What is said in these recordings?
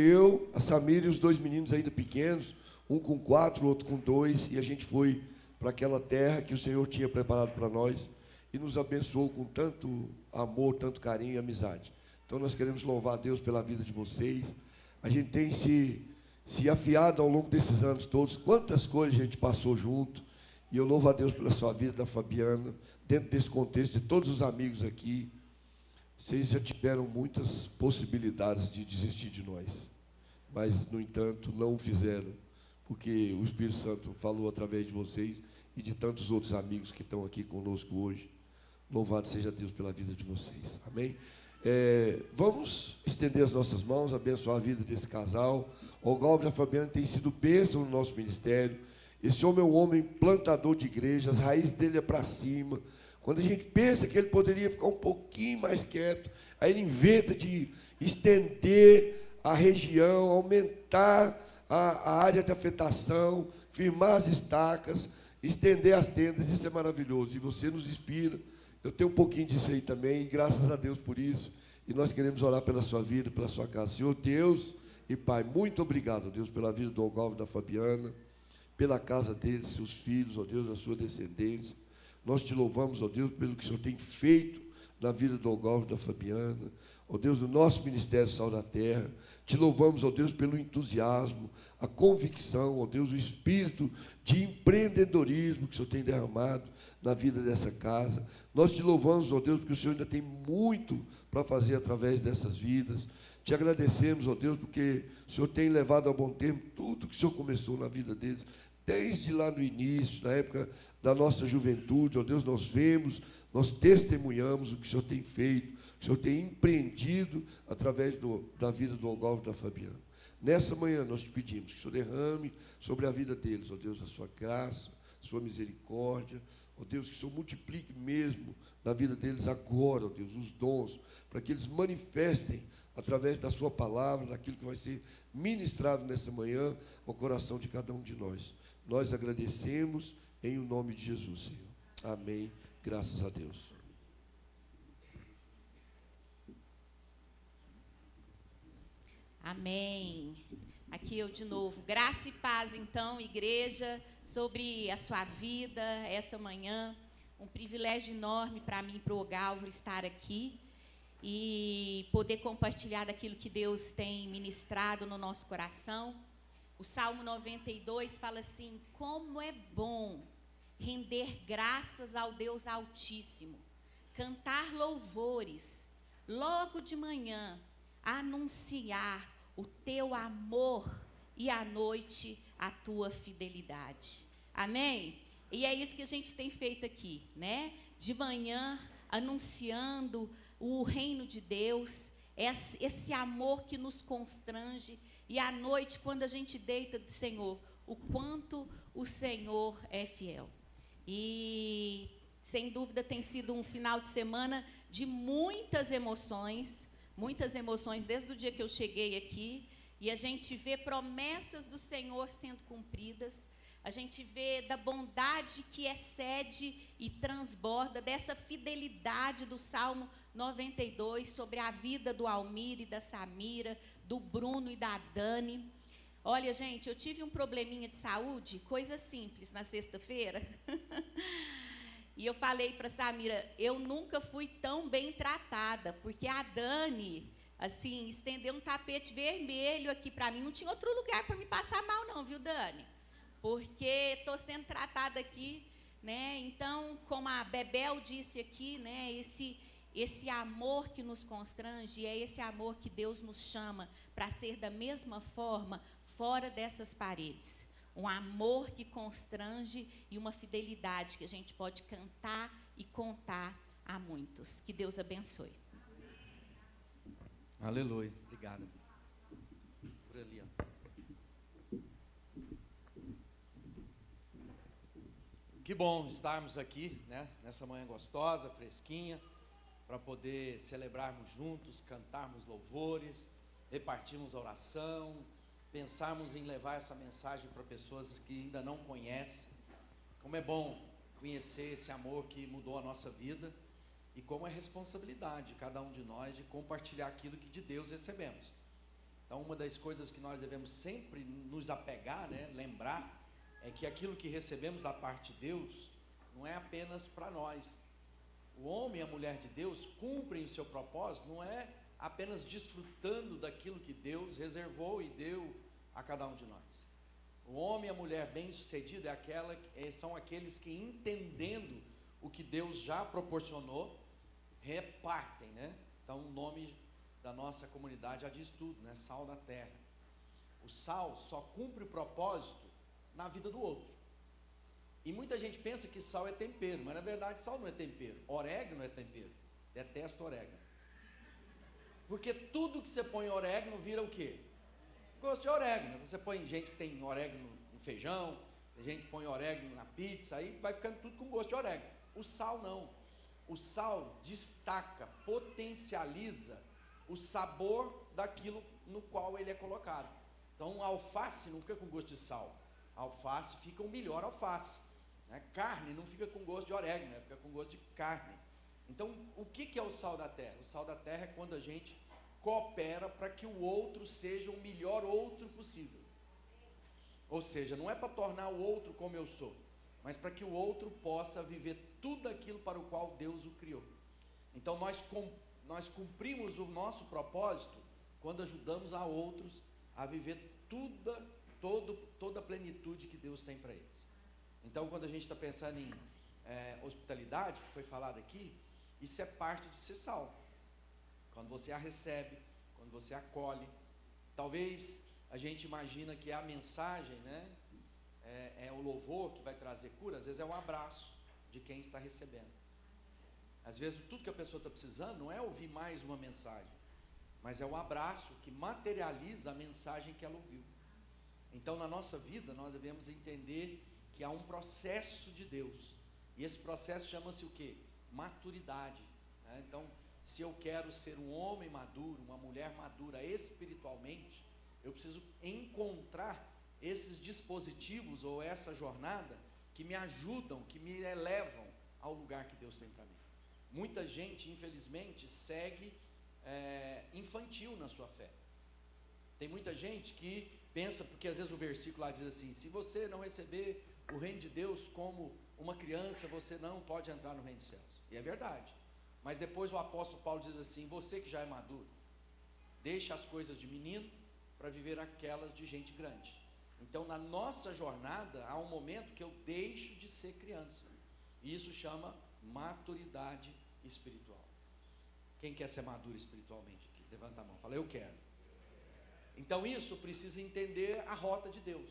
Eu, a Samira e os dois meninos ainda pequenos, um com 4, outro com 2, e a gente foi para aquela terra que o Senhor tinha preparado para nós e nos abençoou com tanto amor, tanto carinho e amizade. Então nós queremos louvar a Deus pela vida de vocês. A gente tem se afiado ao longo desses anos todos, quantas coisas a gente passou junto, e eu louvo a Deus pela sua vida, da Fabiana, dentro desse contexto de todos os amigos aqui. Vocês já tiveram muitas possibilidades de desistir de nós, mas, no entanto, não o fizeram, porque o Espírito Santo falou através de vocês e de tantos outros amigos que estão aqui conosco hoje. Louvado seja Deus pela vida de vocês. Amém? Vamos estender as nossas mãos, abençoar a vida desse casal. O Galvão e a Fabiana têm sido bênção no nosso ministério. Esse homem é um homem plantador de igrejas, as raízes dele é para cima. Quando a gente pensa que ele poderia ficar um pouquinho mais quieto, aí ele inventa de estender a região, aumentar a área de afetação, firmar as estacas, estender as tendas. Isso é maravilhoso, e você nos inspira. Eu tenho um pouquinho disso aí também, e graças a Deus por isso. E nós queremos orar pela sua vida, pela sua casa. Senhor Deus e Pai, muito obrigado, Deus, pela vida do Galvão e da Fabiana, pela casa deles, seus filhos, ó Deus, a sua descendência. Nós te louvamos, ó Deus, pelo que o Senhor tem feito na vida do Galvão e da Fabiana, ó Deus, no nosso Ministério Sal da Terra. Te louvamos, ó Deus, pelo entusiasmo, a convicção, ó Deus, o espírito de empreendedorismo que o Senhor tem derramado na vida dessa casa. Nós te louvamos, ó Deus, porque o Senhor ainda tem muito para fazer através dessas vidas. Te agradecemos, ó Deus, porque o Senhor tem levado a bom termo tudo que o Senhor começou na vida deles, desde lá no início, na época da nossa juventude. Ó Deus, nós vemos, nós testemunhamos o que o Senhor tem feito, o que o Senhor tem empreendido através da vida do Galvão e da Fabiana. Nessa manhã nós te pedimos que o Senhor derrame sobre a vida deles, ó Deus, a sua graça, a sua misericórdia. Ó Deus, que o Senhor multiplique mesmo na vida deles agora, ó Deus, os dons, para que eles manifestem através da sua palavra, daquilo que vai ser ministrado nessa manhã ao coração de cada um de nós. Nós agradecemos em o nome de Jesus, Senhor. Amém. Graças a Deus. Amém. Aqui eu de novo. Graça e paz, então, igreja, sobre a sua vida essa manhã. Um privilégio enorme para mim e para o Galvão estar aqui e poder compartilhar daquilo que Deus tem ministrado no nosso coração. O Salmo 92 fala assim: como é bom render graças ao Deus Altíssimo, cantar louvores, logo de manhã, anunciar o teu amor e à noite a tua fidelidade. Amém? E é isso que a gente tem feito aqui, né? De manhã, anunciando o reino de Deus, esse amor que nos constrange, e à noite, quando a gente deita, Senhor, o quanto o Senhor é fiel. E, sem dúvida, tem sido um final de semana de muitas emoções desde o dia que eu cheguei aqui, e a gente vê promessas do Senhor sendo cumpridas, a gente vê da bondade que excede e transborda, dessa fidelidade do Salmo 92, sobre a vida do Almir e da Samira, do Bruno e da Dani. Olha, gente, eu tive um probleminha de saúde, coisa simples, na sexta-feira, e eu falei para a Samira, eu nunca fui tão bem tratada, porque a Dani, assim, estendeu um tapete vermelho aqui para mim, não tinha outro lugar para me passar mal não, viu, Dani? Porque estou sendo tratada aqui, né? Então, como a Bebel disse aqui, né, esse amor que nos constrange, é esse amor que Deus nos chama para ser da mesma forma fora dessas paredes. Um amor que constrange e uma fidelidade que a gente pode cantar e contar a muitos. Que Deus abençoe. Aleluia. Obrigado. Por ali, ó. Que bom estarmos aqui, né, nessa manhã gostosa, fresquinha, para poder celebrarmos juntos, cantarmos louvores, repartirmos a oração, pensarmos em levar essa mensagem para pessoas que ainda não conhecem. Como é bom conhecer esse amor que mudou a nossa vida e como é responsabilidade de cada um de nós de compartilhar aquilo que de Deus recebemos. Então, uma das coisas que nós devemos sempre nos apegar, né, lembrar, é que aquilo que recebemos da parte de Deus não é apenas para nós. O homem e a mulher de Deus cumprem o seu propósito, não é apenas desfrutando daquilo que Deus reservou e deu a cada um de nós. O homem e a mulher bem-sucedida são aqueles que, entendendo o que Deus já proporcionou, repartem, né? Então, o nome da nossa comunidade já diz tudo, né? Sal da terra. O sal só cumpre o propósito na vida do outro. E muita gente pensa que sal é tempero, mas na verdade sal não é tempero. Orégano é tempero. Detesto orégano. Porque tudo que você põe orégano vira o quê? Gosto de orégano. Você põe gente que tem orégano no feijão, tem gente que põe orégano na pizza, aí vai ficando tudo com gosto de orégano. O sal não. O sal destaca, potencializa o sabor daquilo no qual ele é colocado. Então, alface não fica com gosto de sal. Alface fica o melhor alface. Né? Carne não fica com gosto de orégano, né? Fica com gosto de carne. Então, o que é o sal da terra? O sal da terra é quando a gente coopera para que o outro seja o melhor outro possível. Ou seja, não é para tornar o outro como eu sou, mas para que o outro possa viver tudo aquilo para o qual Deus o criou. Então, nós cumprimos o nosso propósito quando ajudamos a outros a viver toda a plenitude que Deus tem para eles. Então, quando a gente está pensando em hospitalidade, que foi falado aqui, isso é parte de ser sal. Quando você a recebe, quando você acolhe, talvez a gente imagina que a mensagem, né, é o louvor que vai trazer cura, às vezes é um abraço de quem está recebendo. Às vezes tudo que a pessoa está precisando não é ouvir mais uma mensagem, mas é o abraço que materializa a mensagem que ela ouviu. Então, na nossa vida, nós devemos entender que há um processo de Deus, e esse processo chama-se o quê? Maturidade, né? Então, se eu quero ser um homem maduro, uma mulher madura espiritualmente, eu preciso encontrar esses dispositivos ou essa jornada que me ajudam, que me elevam ao lugar que Deus tem para mim. Muita gente, infelizmente, segue infantil na sua fé. Tem muita gente que pensa, porque às vezes o versículo lá diz assim: se você não receber o reino de Deus como uma criança, você não pode entrar no reino dos céus. E é verdade. Mas depois o apóstolo Paulo diz assim: você que já é maduro, deixa as coisas de menino para viver aquelas de gente grande. Então, na nossa jornada, há um momento que eu deixo de ser criança. E isso chama maturidade espiritual. Quem quer ser maduro espiritualmente aqui? Levanta a mão, fala: eu quero. Então, isso precisa entender a rota de Deus,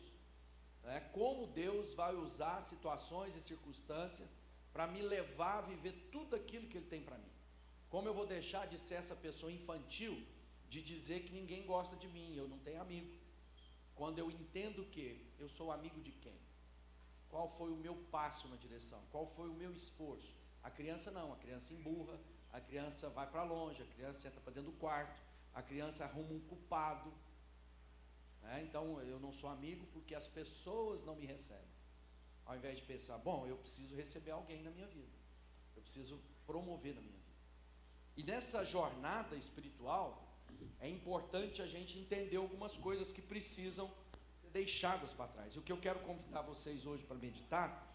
né? Como Deus vai usar situações e circunstâncias para me levar a viver tudo aquilo que Ele tem para mim. Como eu vou deixar de ser essa pessoa infantil, de dizer que ninguém gosta de mim, eu não tenho amigo. Quando eu entendo que eu sou amigo de quem? Qual foi o meu passo na direção? Qual foi o meu esforço? A criança não, a criança emburra, a criança vai para longe, a criança entra para dentro do quarto, a criança arruma um culpado, né? Então, eu não sou amigo porque as pessoas não me recebem. Ao invés de pensar, bom, eu preciso receber alguém na minha vida, eu preciso promover na minha vida. E nessa jornada espiritual, é importante a gente entender algumas coisas que precisam ser deixadas para trás. O que eu quero convidar vocês hoje para meditar,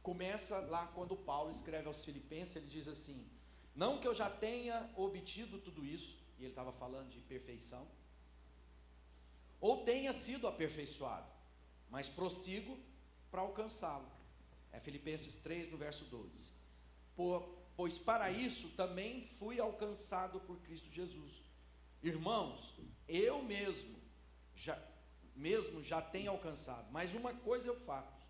começa lá quando Paulo escreve aos Filipenses. Ele diz assim: não que eu já tenha obtido tudo isso, e ele estava falando de perfeição, ou tenha sido aperfeiçoado, mas prossigo para alcançá-lo. É Filipenses 3, no verso 12. Pois para isso também fui alcançado por Cristo Jesus. Irmãos, eu mesmo já tenho alcançado, mas uma coisa eu faço,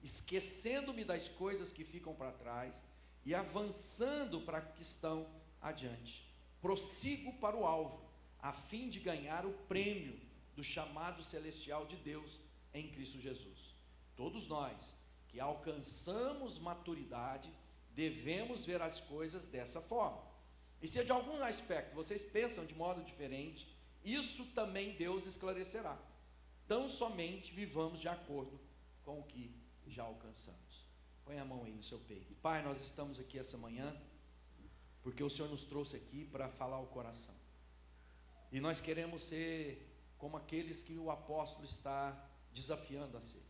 esquecendo-me das coisas que ficam para trás e avançando para que estão adiante, prossigo para o alvo, a fim de ganhar o prêmio do chamado celestial de Deus em Cristo Jesus. Todos nós que alcançamos maturidade devemos ver as coisas dessa forma. E se de algum aspecto vocês pensam de modo diferente, isso também Deus esclarecerá. Tão somente vivamos de acordo com o que já alcançamos. Põe a mão aí no seu peito. Pai, nós estamos aqui essa manhã porque o Senhor nos trouxe aqui para falar o coração. E nós queremos ser como aqueles que o apóstolo está desafiando a ser.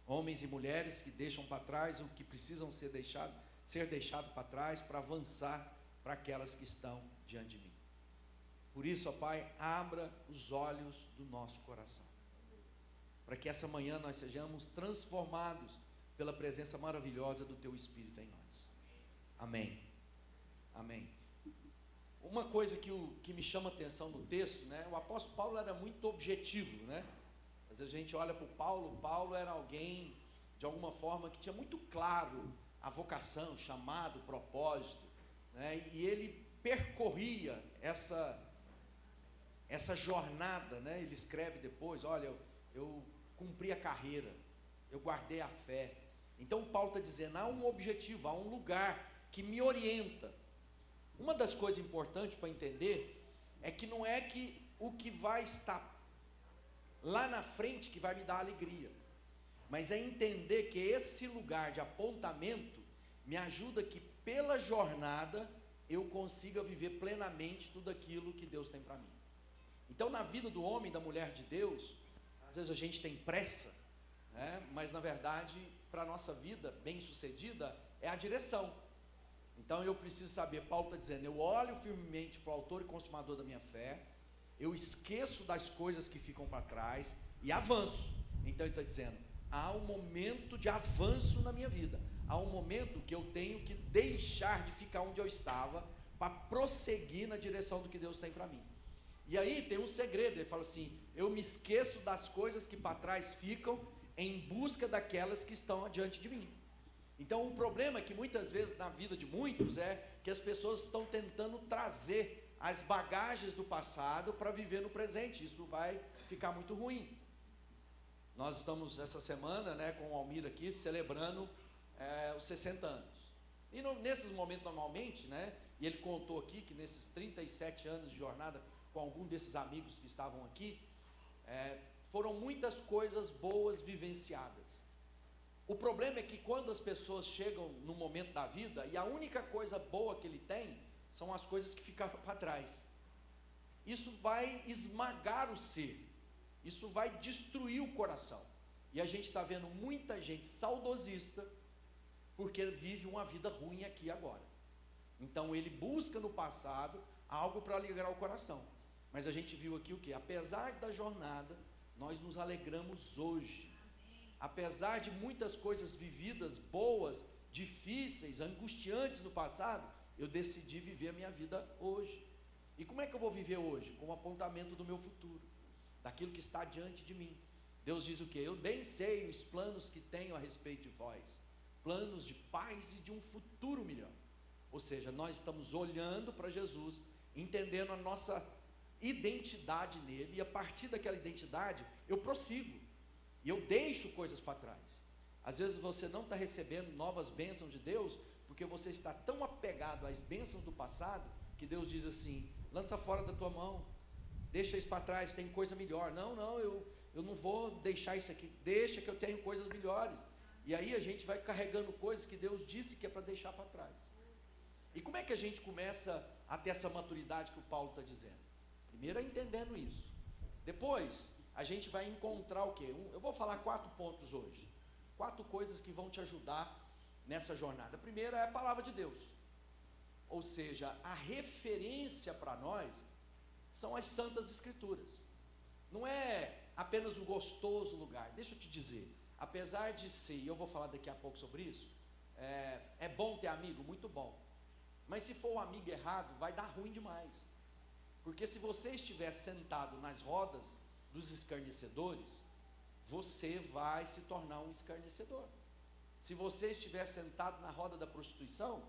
Homens e mulheres que deixam para trás o que precisam ser deixado para trás para avançar para aquelas que estão diante de mim. Por isso, ó Pai, abra os olhos do nosso coração, para que essa manhã nós sejamos transformados pela presença maravilhosa do Teu Espírito em nós. Amém. Amém. Uma coisa que me chama a atenção no texto, né? O apóstolo Paulo era muito objetivo, né? Às vezes a gente olha para o Paulo era alguém, de alguma forma, que tinha muito claro a vocação, chamado, propósito, né? E ele percorria essa jornada, né? Ele escreve depois, olha, eu cumpri a carreira, eu guardei a fé. Então Paulo está dizendo, há um objetivo, há um lugar que me orienta. Uma das coisas importantes para entender é que não é que o que vai estar lá na frente que vai me dar alegria, mas é entender que esse lugar de apontamento me ajuda que pela jornada eu consiga viver plenamente tudo aquilo que Deus tem para mim. Então, na vida do homem e da mulher de Deus, às vezes a gente tem pressa, né? Mas na verdade, para a nossa vida bem sucedida, é a direção. Então eu preciso saber, Paulo está dizendo, eu olho firmemente para o autor e consumador da minha fé, eu esqueço das coisas que ficam para trás e avanço. Então ele está dizendo, há um momento de avanço na minha vida, há um momento que eu tenho que deixar de ficar onde eu estava, para prosseguir na direção do que Deus tem para mim. E aí tem um segredo, ele fala assim, eu me esqueço das coisas que para trás ficam, em busca daquelas que estão adiante de mim. Então o problema é que muitas vezes na vida de muitos é que as pessoas estão tentando trazer as bagagens do passado para viver no presente. Isso vai ficar muito ruim. Nós estamos essa semana, né, com o Almir aqui, celebrando os 60 anos. E nesses momentos normalmente, né, e ele contou aqui que nesses 37 anos de jornada com algum desses amigos que estavam aqui, foram muitas coisas boas vivenciadas. O problema é que quando as pessoas chegam no momento da vida, e a única coisa boa que ele tem, são as coisas que ficaram para trás. Isso vai esmagar o ser, isso vai destruir o coração. E a gente está vendo muita gente saudosista, porque vive uma vida ruim aqui e agora. Então ele busca no passado algo para alegrar o coração. Mas a gente viu aqui o que? Apesar da jornada, nós nos alegramos hoje. Apesar de muitas coisas vividas, boas, difíceis, angustiantes no passado, eu decidi viver a minha vida hoje. E como é que eu vou viver hoje? Com o apontamento do meu futuro, daquilo que está diante de mim. Deus diz o quê? Eu bem sei os planos que tenho a respeito de vós, planos de paz e de um futuro melhor. Ou seja, nós estamos olhando para Jesus, entendendo a nossa identidade nele, e a partir daquela identidade, eu prossigo, e eu deixo coisas para trás. Às vezes você não está recebendo novas bênçãos de Deus, porque você está tão apegado às bênçãos do passado, que Deus diz assim, lança fora da tua mão, deixa isso para trás, tem coisa melhor. Não, eu não vou deixar isso aqui, deixa que eu tenho coisas melhores. E aí a gente vai carregando coisas que Deus disse que é para deixar para trás. E como é que a gente começa a ter essa maturidade que o Paulo está dizendo? Primeiro é entendendo isso. Depois, a gente vai encontrar o quê? Eu vou falar 4 pontos hoje. 4 coisas que vão te ajudar nessa jornada. A primeira é a palavra de Deus. Ou seja, a referência para nós são as Santas Escrituras. Não é apenas um gostoso lugar. Deixa eu te dizer, apesar de ser, e eu vou falar daqui a pouco sobre isso, é bom ter amigo, muito bom. Mas se for um amigo errado, vai dar ruim demais. Porque se você estiver sentado nas rodas dos escarnecedores, você vai se tornar um escarnecedor. Se você estiver sentado na roda da prostituição,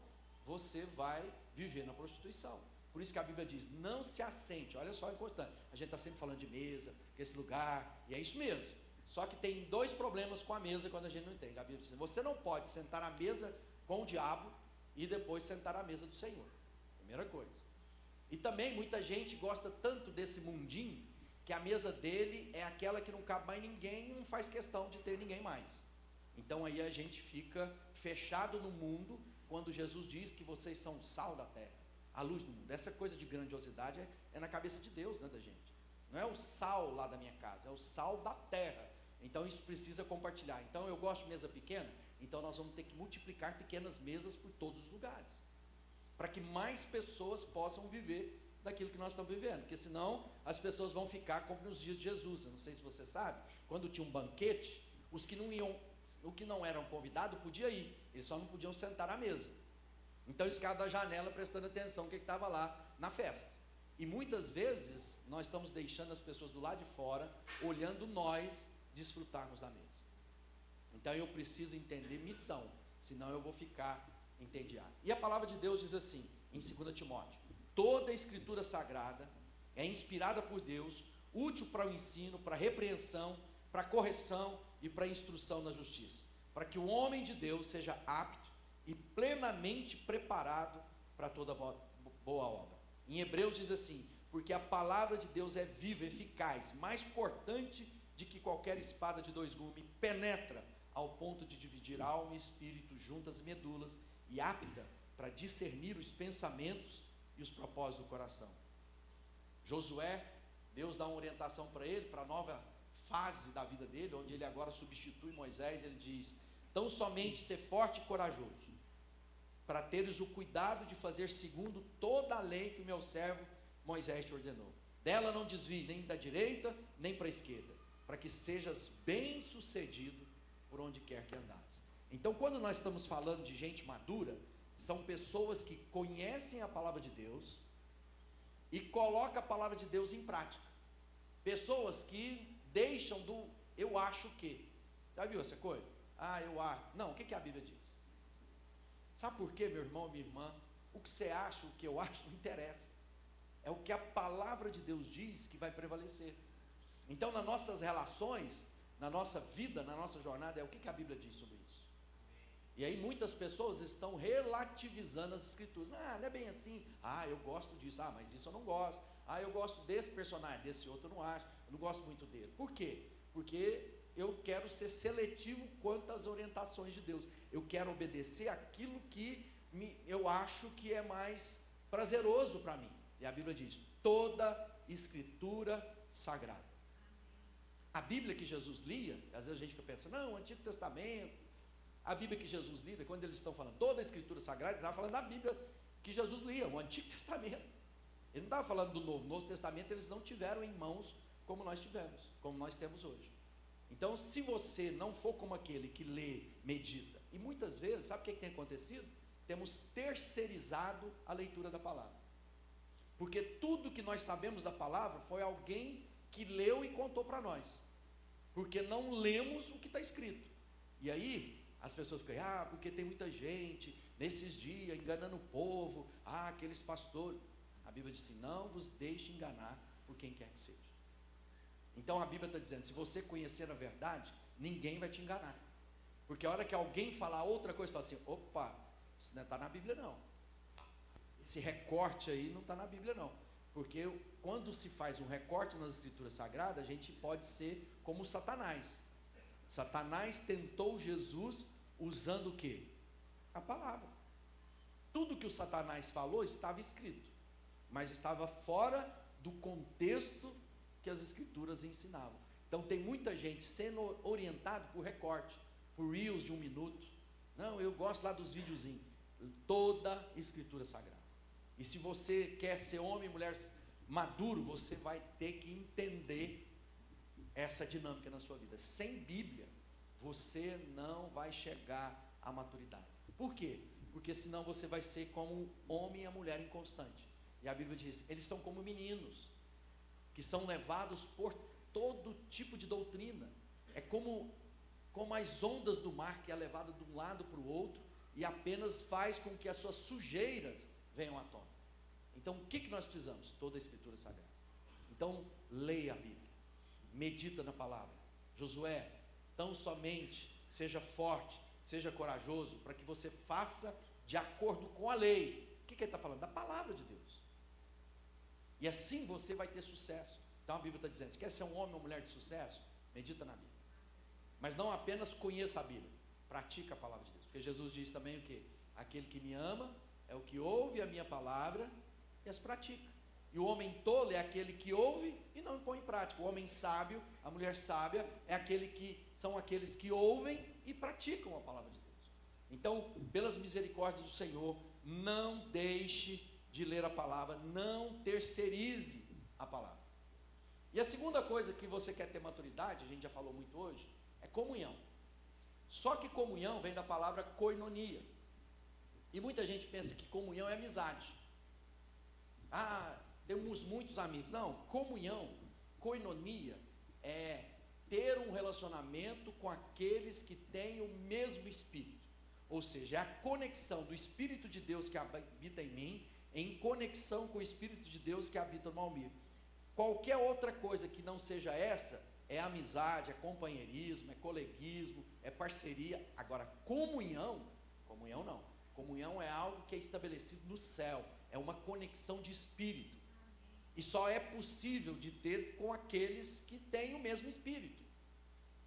você vai viver na prostituição. Por isso que a Bíblia diz, não se assente. Olha só, é constante. A gente está sempre falando de mesa, que esse lugar, e é isso mesmo. Só que tem 2 problemas com a mesa quando a gente não entende. A Bíblia diz, você não pode sentar à mesa com o diabo e depois sentar à mesa do Senhor. Primeira coisa. E também muita gente gosta tanto desse mundinho, que a mesa dele é aquela que não cabe mais ninguém e não faz questão de ter ninguém mais. Então aí a gente fica fechado no mundo, quando Jesus diz que vocês são o sal da terra, a luz do mundo. Essa coisa de grandiosidade é na cabeça de Deus, né, da gente. não é o sal lá da minha casa, é o sal da terra. Então isso precisa compartilhar. Então eu gosto de mesa pequena, então nós vamos ter que multiplicar pequenas mesas por todos os lugares, para que mais pessoas possam viver daquilo que nós estamos vivendo, porque senão as pessoas vão ficar como nos dias de Jesus. Eu não sei se você sabe, quando tinha um banquete, os que não eram convidados podia ir, eles só não podiam sentar à mesa. Então eles ficavam da janela prestando atenção o que estava lá na festa. E muitas vezes nós estamos deixando as pessoas do lado de fora, olhando nós desfrutarmos da mesa. Então eu preciso entender missão, senão eu vou ficar entediado. E a palavra de Deus diz assim, em 2 Timóteo: toda a escritura sagrada é inspirada por Deus, útil para o ensino, para a repreensão, para a correção e para a instrução na justiça, para que o homem de Deus seja apto e plenamente preparado para toda boa obra. Em Hebreus diz assim: porque a palavra de Deus é viva, eficaz, mais cortante de que qualquer espada de 2 gumes, penetra ao ponto de dividir alma e espírito, juntas e medulas, e apta para discernir os pensamentos e os propósitos do coração. Josué, Deus dá uma orientação para ele, para a nova fase da vida dele, onde ele agora substitui Moisés. Ele diz: tão somente ser forte e corajoso, para teres o cuidado de fazer segundo toda a lei que o meu servo Moisés te ordenou. Dela não desvie nem da direita, nem para a esquerda, para que sejas bem sucedido por onde quer que andares. Então, quando nós estamos falando de gente madura, são pessoas que conhecem a palavra de Deus e colocam a palavra de Deus em prática. Pessoas que deixam do eu acho que. Já viu essa coisa? Eu acho. Não, o que a Bíblia diz? Sabe por quê, meu irmão, minha irmã? O que você acha, o que eu acho, não interessa. É o que a palavra de Deus diz que vai prevalecer. Então, nas nossas relações, na nossa vida, na nossa jornada, é o que a Bíblia diz sobre isso. E aí muitas pessoas estão relativizando as escrituras. Não é bem assim. Eu gosto disso. Mas isso eu não gosto. Eu gosto desse personagem, desse outro eu não acho. Eu não gosto muito dele. Por quê? Porque eu quero ser seletivo quanto às orientações de Deus. Eu quero obedecer aquilo que eu acho que é mais prazeroso para mim. E a Bíblia diz: toda escritura sagrada. A Bíblia que Jesus lia, às vezes a gente fica pensando, não, o Antigo Testamento. A Bíblia que Jesus lia, quando eles estão falando toda a escritura sagrada, ele estava falando da Bíblia que Jesus lia, o Antigo Testamento. Ele não estava falando do Novo. O Novo Testamento eles não tiveram em mãos como nós tivemos, como nós temos hoje. Então, se você não for como aquele que lê, medita, e muitas vezes, sabe o que tem acontecido? Temos terceirizado a leitura da palavra. Porque tudo que nós sabemos da palavra foi alguém que leu e contou para nós. Porque não lemos o que está escrito. E aí, as pessoas ficam, porque tem muita gente nesses dias enganando o povo, aqueles pastores. A Bíblia diz assim: não vos deixe enganar por quem quer que seja. Então a Bíblia está dizendo: se você conhecer a verdade, ninguém vai te enganar. Porque a hora que alguém falar outra coisa, fala assim: opa, isso não está na Bíblia não. Esse recorte aí não está na Bíblia não. Porque quando se faz um recorte nas escrituras sagradas, a gente pode ser como Satanás. Satanás tentou Jesus usando o quê? A palavra. Tudo que o Satanás falou estava escrito, mas estava fora do contexto que as escrituras ensinavam. Então tem muita gente sendo orientada por recorte, por reels de 1 minuto. Não, eu gosto lá dos videozinhos. Toda escritura sagrada. E se você quer ser homem e mulher maduro, você vai ter que entender essa dinâmica na sua vida. Sem Bíblia, você não vai chegar à maturidade. Por quê? Porque senão você vai ser como um homem e a mulher inconstante. E a Bíblia diz: eles são como meninos, que são levados por todo tipo de doutrina. É como as ondas do mar, que é levado de um lado para o outro, e apenas faz com que as suas sujeiras venham à tona. Então, o que nós precisamos? Toda a escritura sagrada. Então, leia a Bíblia, medita na palavra. Josué, tão somente seja forte, seja corajoso, para que você faça de acordo com a lei. O que ele está falando? Da palavra de Deus. E assim você vai ter sucesso. Então a Bíblia está dizendo: se quer ser um homem ou mulher de sucesso, medita na Bíblia. Mas não apenas conheça a Bíblia, pratica a palavra de Deus. Porque Jesus diz também o quê? Aquele que me ama é o que ouve a minha palavra e as pratica. E o homem tolo é aquele que ouve e não põe em prática. O homem sábio, a mulher sábia, são aqueles que ouvem e praticam a palavra de Deus. Então, pelas misericórdias do Senhor, não deixe de ler a palavra, não terceirize a palavra. E a segunda coisa que você quer ter maturidade, a gente já falou muito hoje, é comunhão. Só que comunhão vem da palavra koinonia. E muita gente pensa que comunhão é amizade. Temos muitos amigos. Não, comunhão, koinonia, é ter um relacionamento com aqueles que têm o mesmo Espírito. Ou seja, é a conexão do Espírito de Deus que habita em mim, em conexão com o Espírito de Deus que habita no Almir. Qualquer outra coisa que não seja essa, é amizade, é companheirismo, é coleguismo, é parceria. Agora, comunhão não. Comunhão é algo que é estabelecido no céu, é uma conexão de Espírito. E só é possível de ter com aqueles que têm o mesmo Espírito.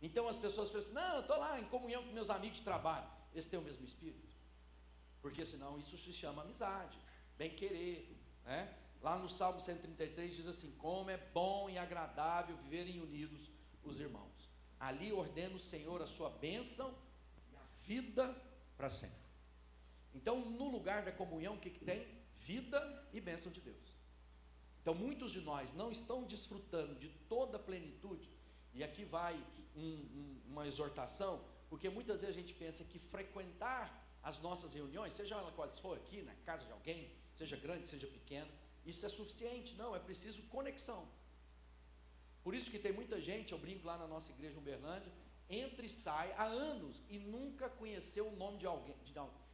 Então as pessoas pensam, não, eu estou lá em comunhão com meus amigos de trabalho. Eles têm o mesmo Espírito? Porque senão isso se chama amizade, bem-querer, né? Lá no Salmo 133 diz assim, como é bom e agradável viverem unidos os irmãos. Ali ordena o Senhor a sua bênção e a vida para sempre. Então, no lugar da comunhão, o que tem? Vida e bênção de Deus. Então, muitos de nós não estão desfrutando de toda a plenitude, e aqui vai uma exortação, porque muitas vezes a gente pensa que frequentar as nossas reuniões, seja ela qual for, aqui na casa de alguém, seja grande, seja pequena, isso é suficiente. Não, é preciso conexão. Por isso que tem muita gente, eu brinco lá na nossa igreja em Uberlândia, entra e sai há anos e nunca conheceu o nome de alguém,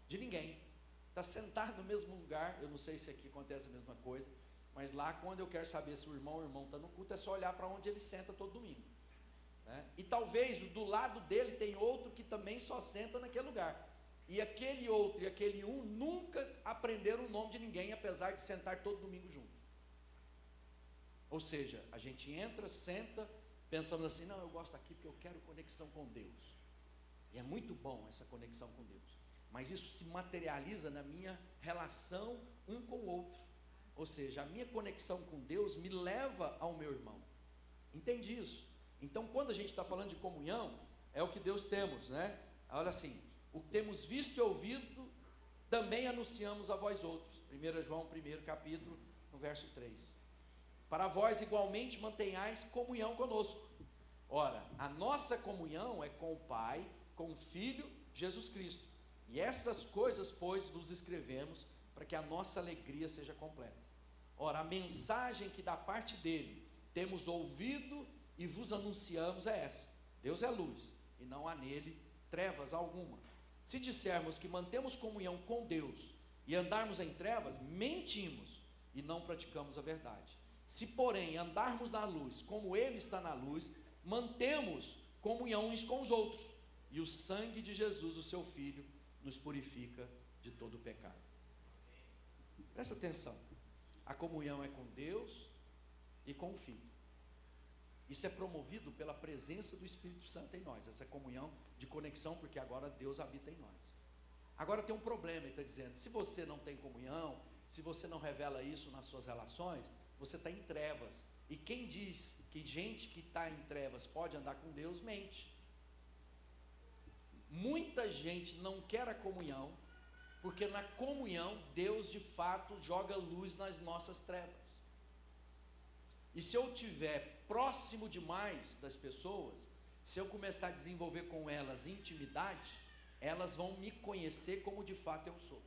de ninguém. Está sentado no mesmo lugar. Eu não sei se aqui acontece a mesma coisa, mas lá, quando eu quero saber se o irmão está no culto, é só olhar para onde ele senta todo domingo, né? E talvez do lado dele tem outro que também só senta naquele lugar, e aquele outro e aquele nunca aprenderam o nome de ninguém, apesar de sentar todo domingo junto. Ou seja, a gente entra, senta, pensando assim, não, eu gosto aqui porque eu quero conexão com Deus, e é muito bom essa conexão com Deus, mas isso se materializa na minha relação um com o outro. Ou seja, a minha conexão com Deus me leva ao meu irmão. Entende isso? Então, quando a gente está falando de comunhão, é o que Deus temos, né? Olha assim, o que temos visto e ouvido, também anunciamos a vós outros. 1 João 1 capítulo, no verso 3. Para vós igualmente mantenhais comunhão conosco. Ora, a nossa comunhão é com o Pai, com o Filho, Jesus Cristo. E essas coisas, pois, vos escrevemos, para que a nossa alegria seja completa. Ora, a mensagem que da parte dele temos ouvido e vos anunciamos é essa: Deus é luz, e não há nele trevas alguma. Se dissermos que mantemos comunhão com Deus e andarmos em trevas, mentimos e não praticamos a verdade. Se, porém, andarmos na luz, como ele está na luz, mantemos comunhão uns com os outros, e o sangue de Jesus, o seu Filho, nos purifica de todo o pecado. Presta atenção, a comunhão é com Deus e com o Filho. Isso é promovido pela presença do Espírito Santo em nós, essa comunhão de conexão, porque agora Deus habita em nós. Agora tem um problema, ele está dizendo, se você não tem comunhão, se você não revela isso nas suas relações, você está em trevas. E quem diz que gente que está em trevas pode andar com Deus, mente. Muita gente não quer a comunhão, porque na comunhão Deus de fato joga luz nas nossas trevas. E se eu estiver próximo demais das pessoas, se eu começar a desenvolver com elas intimidade, elas vão me conhecer como de fato eu sou.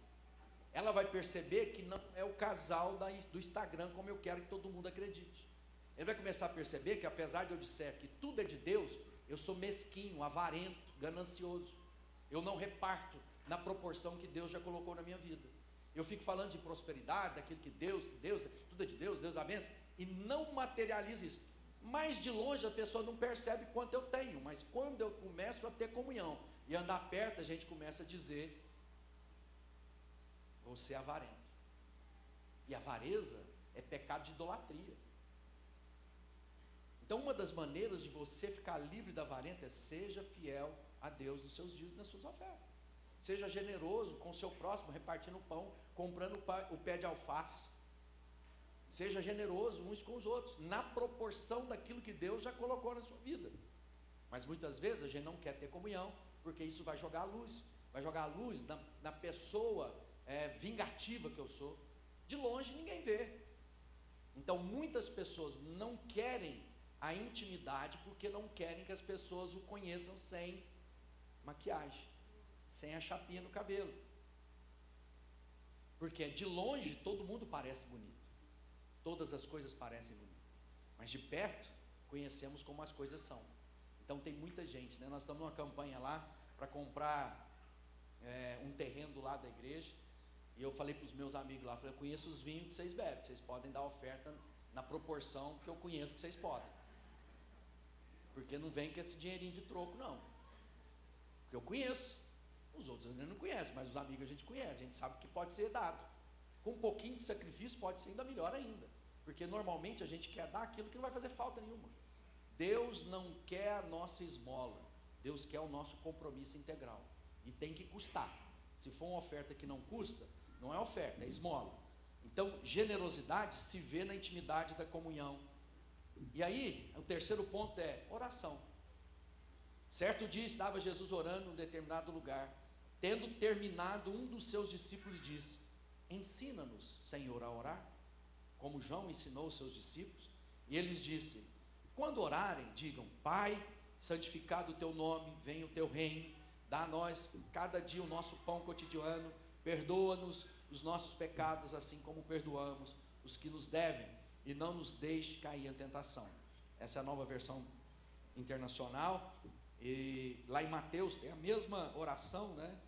Ela vai perceber que não é o casal do Instagram como eu quero que todo mundo acredite. Ele vai começar a perceber que apesar de eu disser que tudo é de Deus, eu sou mesquinho, avarento, ganancioso. Eu não reparto na proporção que Deus já colocou na minha vida. Eu fico falando de prosperidade, daquilo que Deus, tudo é de Deus, Deus dá bênção, e não materializo isso. Mais de longe a pessoa não percebe quanto eu tenho, mas quando eu começo a ter comunhão e andar perto, a gente começa a dizer, você é avarento. E avareza é pecado de idolatria. Então uma das maneiras de você ficar livre da avarenta é seja fiel a Deus nos seus dias e nas suas ofertas. Seja generoso com o seu próximo, repartindo o pão, comprando o pé de alface. seja generoso uns com os outros, na proporção daquilo que Deus já colocou na sua vida. Mas muitas vezes a gente não quer ter comunhão, porque isso vai jogar a luz na pessoa vingativa que eu sou. De longe ninguém vê. Então muitas pessoas não querem a intimidade, porque não querem que as pessoas o conheçam sem maquiagem, sem a chapinha no cabelo. Porque de longe todo mundo parece bonito, todas as coisas parecem bonitas, mas de perto conhecemos como as coisas são. Então tem muita gente, né? Nós estamos numa campanha lá para comprar um terreno do lado da igreja, e eu falei para os meus amigos lá, falei, eu conheço os vinhos que vocês bebem, vocês podem dar oferta na proporção que eu conheço que vocês podem, porque não vem com esse dinheirinho de troco não, porque eu conheço, os outros ainda não conhecem, mas os amigos a gente conhece, a gente sabe que pode ser dado, com um pouquinho de sacrifício pode ser ainda melhor ainda, porque normalmente a gente quer dar aquilo que não vai fazer falta nenhuma. Deus não quer a nossa esmola, Deus quer o nosso compromisso integral, e tem que custar. Se for uma oferta que não custa, não é oferta, é esmola. Então generosidade se vê na intimidade da comunhão. E aí o terceiro ponto é oração. Certo dia estava Jesus orando em um determinado lugar, tendo terminado, um dos seus discípulos disse, ensina-nos, Senhor, a orar, como João ensinou os seus discípulos. E eles disse, quando orarem, digam, Pai, santificado o teu nome, venha o teu reino, dá a nós cada dia o nosso pão cotidiano, perdoa-nos os nossos pecados, assim como perdoamos os que nos devem, e não nos deixe cair em tentação. Essa é a nova versão internacional. E lá em Mateus tem a mesma oração, né?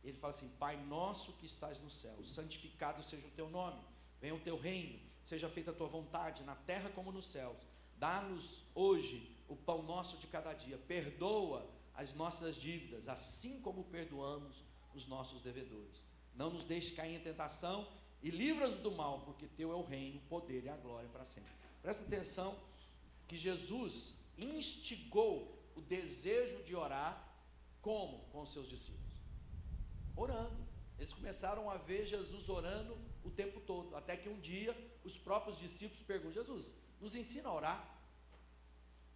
Ele fala assim, Pai nosso que estás no céu, santificado seja o teu nome, venha o teu reino, seja feita a tua vontade, na terra como nos céus. Dá-nos hoje o pão nosso de cada dia, perdoa as nossas dívidas, assim como perdoamos os nossos devedores. Não nos deixe cair em tentação e livra-nos do mal, porque teu é o reino, o poder e a glória para sempre. Presta atenção que Jesus instigou o desejo de orar como? Com os seus discípulos. Orando. Eles começaram a ver Jesus orando o tempo todo, até que um dia os próprios discípulos perguntam, Jesus, nos ensina a orar.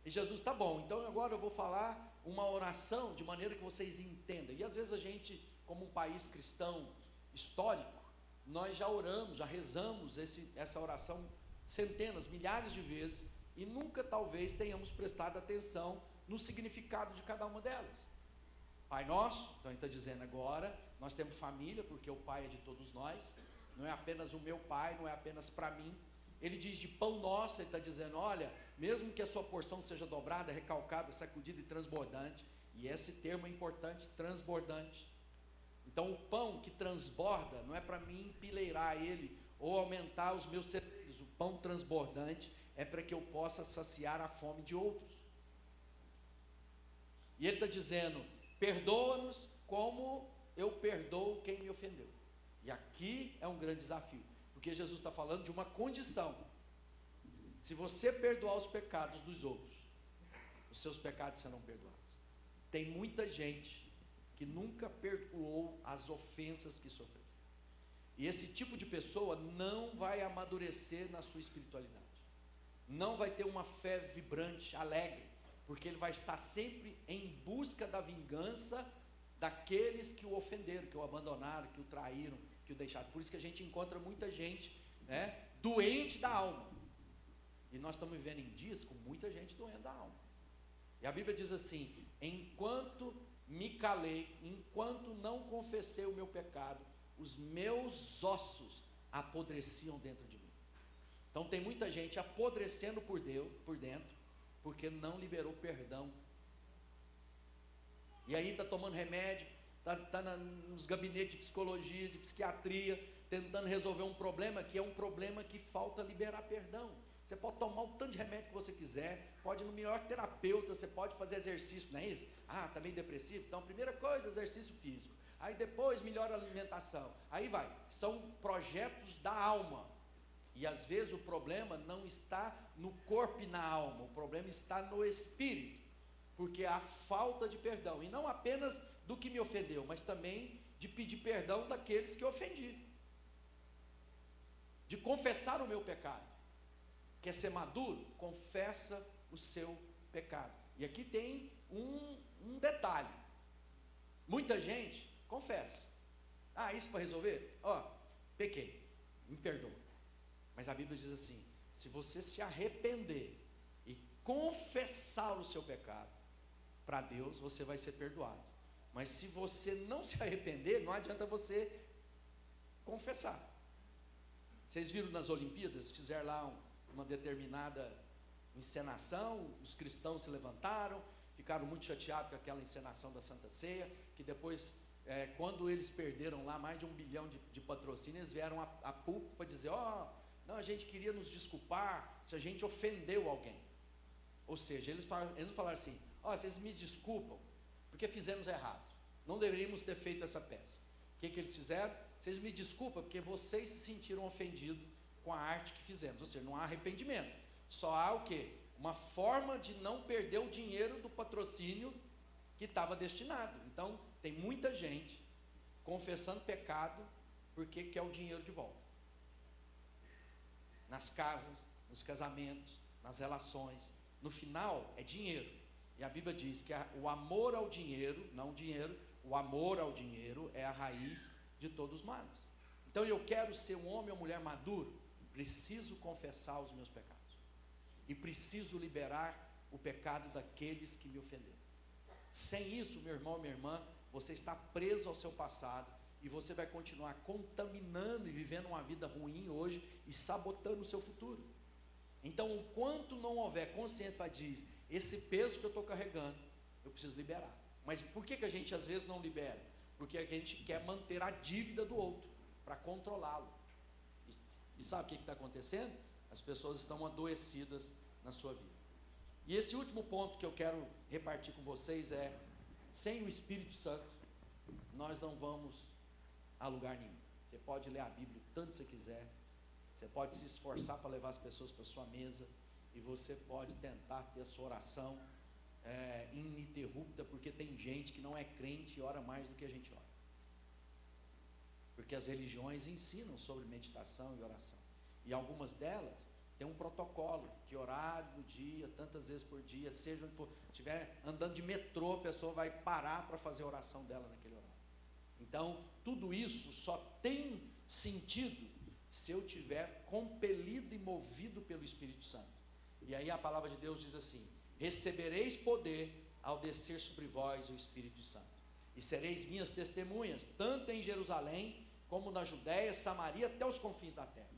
E Jesus, tá bom, então agora eu vou falar uma oração de maneira que vocês entendam. E às vezes a gente, como um país cristão histórico, nós já oramos, já rezamos essa oração centenas, milhares de vezes, e nunca talvez tenhamos prestado atenção no significado de cada uma delas. Pai nosso, então ele está dizendo agora, nós temos família, porque o Pai é de todos nós, não é apenas o meu Pai, não é apenas para mim. Ele diz de pão nosso, ele está dizendo, olha, mesmo que a sua porção seja dobrada, recalcada, sacudida e transbordante, e esse termo é importante, transbordante. Então o pão que transborda, não é para mim empileirar ele, ou aumentar os meus celeiros, o pão transbordante é para que eu possa saciar a fome de outros. E ele está dizendo, perdoa-nos como eu perdoo quem me ofendeu. E aqui é um grande desafio, porque Jesus está falando de uma condição. Se você perdoar os pecados dos outros, os seus pecados serão perdoados. Tem muita gente que nunca perdoou as ofensas que sofreu. E esse tipo de pessoa não vai amadurecer na sua espiritualidade. Não vai ter uma fé vibrante, alegre, porque ele vai estar sempre em busca da vingança daqueles que o ofenderam, que o abandonaram, que o traíram, que o deixaram. Por isso que a gente encontra muita gente, né, doente da alma. E nós estamos vivendo em dias com muita gente doente da alma. E a Bíblia diz assim, enquanto me calei, enquanto não confessei o meu pecado, os meus ossos apodreciam dentro de mim. Então tem muita gente apodrecendo por dentro, porque não liberou perdão. E aí está tomando remédio, está nos gabinetes de psicologia, de psiquiatria, tentando resolver um problema que é um problema que falta liberar perdão. Você pode tomar o tanto de remédio que você quiser, pode ir no melhor terapeuta, você pode fazer exercício, não é isso? Ah, está meio depressivo? Então, primeira coisa, exercício físico. Aí depois, melhora a alimentação. Aí vai. São projetos da alma. E às vezes o problema não está no corpo e na alma, o problema está no espírito. Porque há falta de perdão. E não apenas do que me ofendeu, mas também de pedir perdão daqueles que eu ofendi. de confessar o meu pecado. Quer ser maduro? Confessa o seu pecado. E aqui tem um detalhe. Muita gente confessa. Ah, isso para resolver? Ó, pequei, me perdoa. Mas a Bíblia diz assim: se você se arrepender e confessar o seu pecado para Deus, você vai ser perdoado. Mas se você não se arrepender, não adianta você confessar. Vocês viram nas Olimpíadas, fizeram lá uma determinada encenação, os cristãos se levantaram, ficaram muito chateados com aquela encenação da Santa Ceia, que depois, quando eles perderam lá mais de 1 bilhão de patrocínio, eles vieram a público para dizer: não, a gente queria nos desculpar se a gente ofendeu alguém. Ou seja, eles não falaram assim: vocês me desculpam, porque fizemos errado, não deveríamos ter feito essa peça. O que eles fizeram? Vocês me desculpam, porque vocês se sentiram ofendidos com a arte que fizemos. Ou seja, não há arrependimento, só há o quê? Uma forma de não perder o dinheiro do patrocínio que estava destinado. Então, tem muita gente confessando pecado porque quer o dinheiro de volta. Nas casas, nos casamentos, nas relações, no final é dinheiro. E a Bíblia diz que o amor ao dinheiro, não o dinheiro, o amor ao dinheiro é a raiz de todos os males. Então, eu quero ser um homem ou mulher maduro, preciso confessar os meus pecados. E preciso liberar o pecado daqueles que me ofenderam. Sem isso, meu irmão, minha irmã, você está preso ao seu passado e você vai continuar contaminando e vivendo uma vida ruim hoje e sabotando o seu futuro. Então, enquanto não houver consciência, diz: esse peso que eu estou carregando, eu preciso liberar. Mas por que a gente às vezes não libera? Porque a gente quer manter a dívida do outro, para controlá-lo. E sabe o que está acontecendo? As pessoas estão adoecidas na sua vida. E esse último ponto que eu quero repartir com vocês é: sem o Espírito Santo, nós não vamos a lugar nenhum. Você pode ler a Bíblia o tanto você quiser, você pode se esforçar para levar as pessoas para a sua mesa, e você pode tentar ter a sua oração ininterrupta, porque tem gente que não é crente e ora mais do que a gente ora. Porque as religiões ensinam sobre meditação e oração. E algumas delas têm um protocolo, que horário do dia, tantas vezes por dia, seja onde for, estiver andando de metrô, a pessoa vai parar para fazer a oração dela naquele horário. Então, tudo isso só tem sentido se eu tiver compelido e movido pelo Espírito Santo. E aí a palavra de Deus diz assim: recebereis poder ao descer sobre vós o Espírito Santo, e sereis minhas testemunhas, tanto em Jerusalém, como na Judéia, Samaria, até os confins da terra.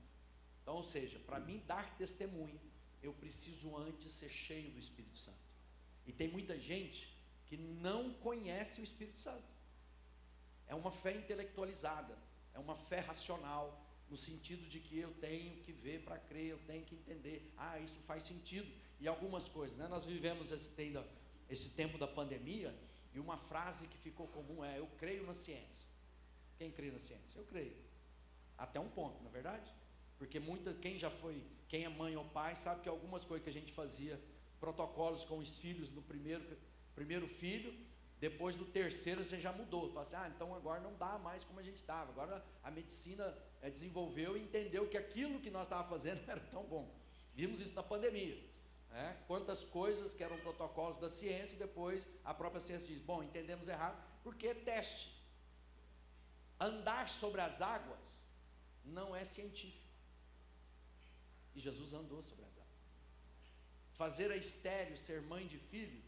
Então, ou seja, para mim dar testemunho, eu preciso antes ser cheio do Espírito Santo. E tem muita gente que não conhece o Espírito Santo. É uma fé intelectualizada, é uma fé racional, no sentido de que eu tenho que ver para crer, eu tenho que entender, isso faz sentido, e algumas coisas, né? Nós vivemos esse tempo da pandemia, e uma frase que ficou comum é: eu creio na ciência. Quem crê na ciência? Eu creio, até um ponto, não é verdade? Porque quem é mãe ou pai, sabe que algumas coisas que a gente fazia, protocolos com os filhos no primeiro filho, depois do terceiro você já mudou. Você fala assim: então agora não dá mais como a gente estava. Agora a medicina desenvolveu e entendeu que aquilo que nós estávamos fazendo não era tão bom. Vimos isso na pandemia. Quantas coisas que eram protocolos da ciência, e depois a própria ciência diz: bom, entendemos errado, porque é teste. Andar sobre as águas não é científico. E Jesus andou sobre as águas. Fazer a estéril ser mãe de filho,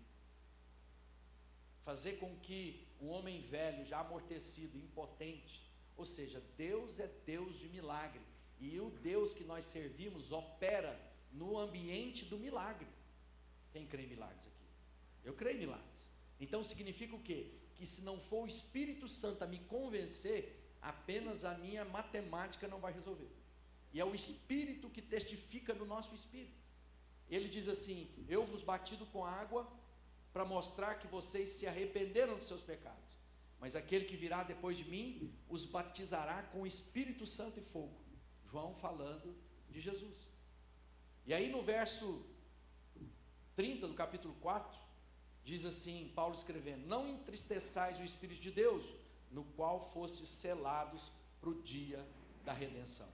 fazer com que um homem velho, já amortecido, impotente, ou seja, Deus é Deus de milagre, e o Deus que nós servimos opera no ambiente do milagre. Quem crê em milagres aqui? Eu creio em milagres. Então significa o quê? Que se não for o Espírito Santo a me convencer, apenas a minha matemática não vai resolver. E é o Espírito que testifica no nosso espírito. Ele diz assim: eu vos batizo com água para mostrar que vocês se arrependeram dos seus pecados, mas aquele que virá depois de mim os batizará com o Espírito Santo e fogo. João falando de Jesus. E aí no verso 30 do capítulo 4, diz assim, Paulo escrevendo: não entristeçais o Espírito de Deus, no qual fostes selados para o dia da redenção.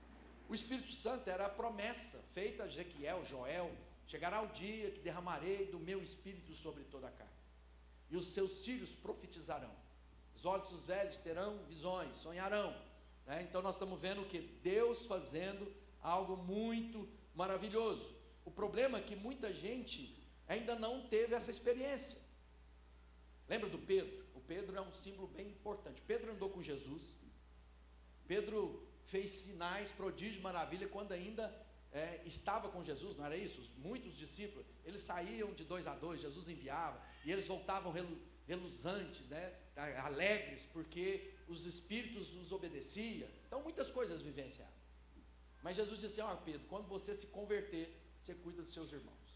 O Espírito Santo era a promessa feita a Ezequiel, Joel: chegará o dia que derramarei do meu Espírito sobre toda a carne, e os seus filhos profetizarão, os olhos dos velhos terão visões, sonharão, né? Então nós estamos vendo o que? Deus fazendo algo muito maravilhoso. O problema é que muita gente ainda não teve essa experiência. Lembra do Pedro? O Pedro é um símbolo bem importante. Pedro andou com Jesus, Pedro fez sinais, prodígios, maravilha, quando ainda estava com Jesus, não era isso? Muitos discípulos, eles saíam de 2 a 2, Jesus enviava, e eles voltavam reluzantes, né? Alegres, porque os espíritos os obedeciam. Então muitas coisas vivenciaram. Mas Jesus disse assim: ó, Pedro, quando você se converter, você cuida dos seus irmãos.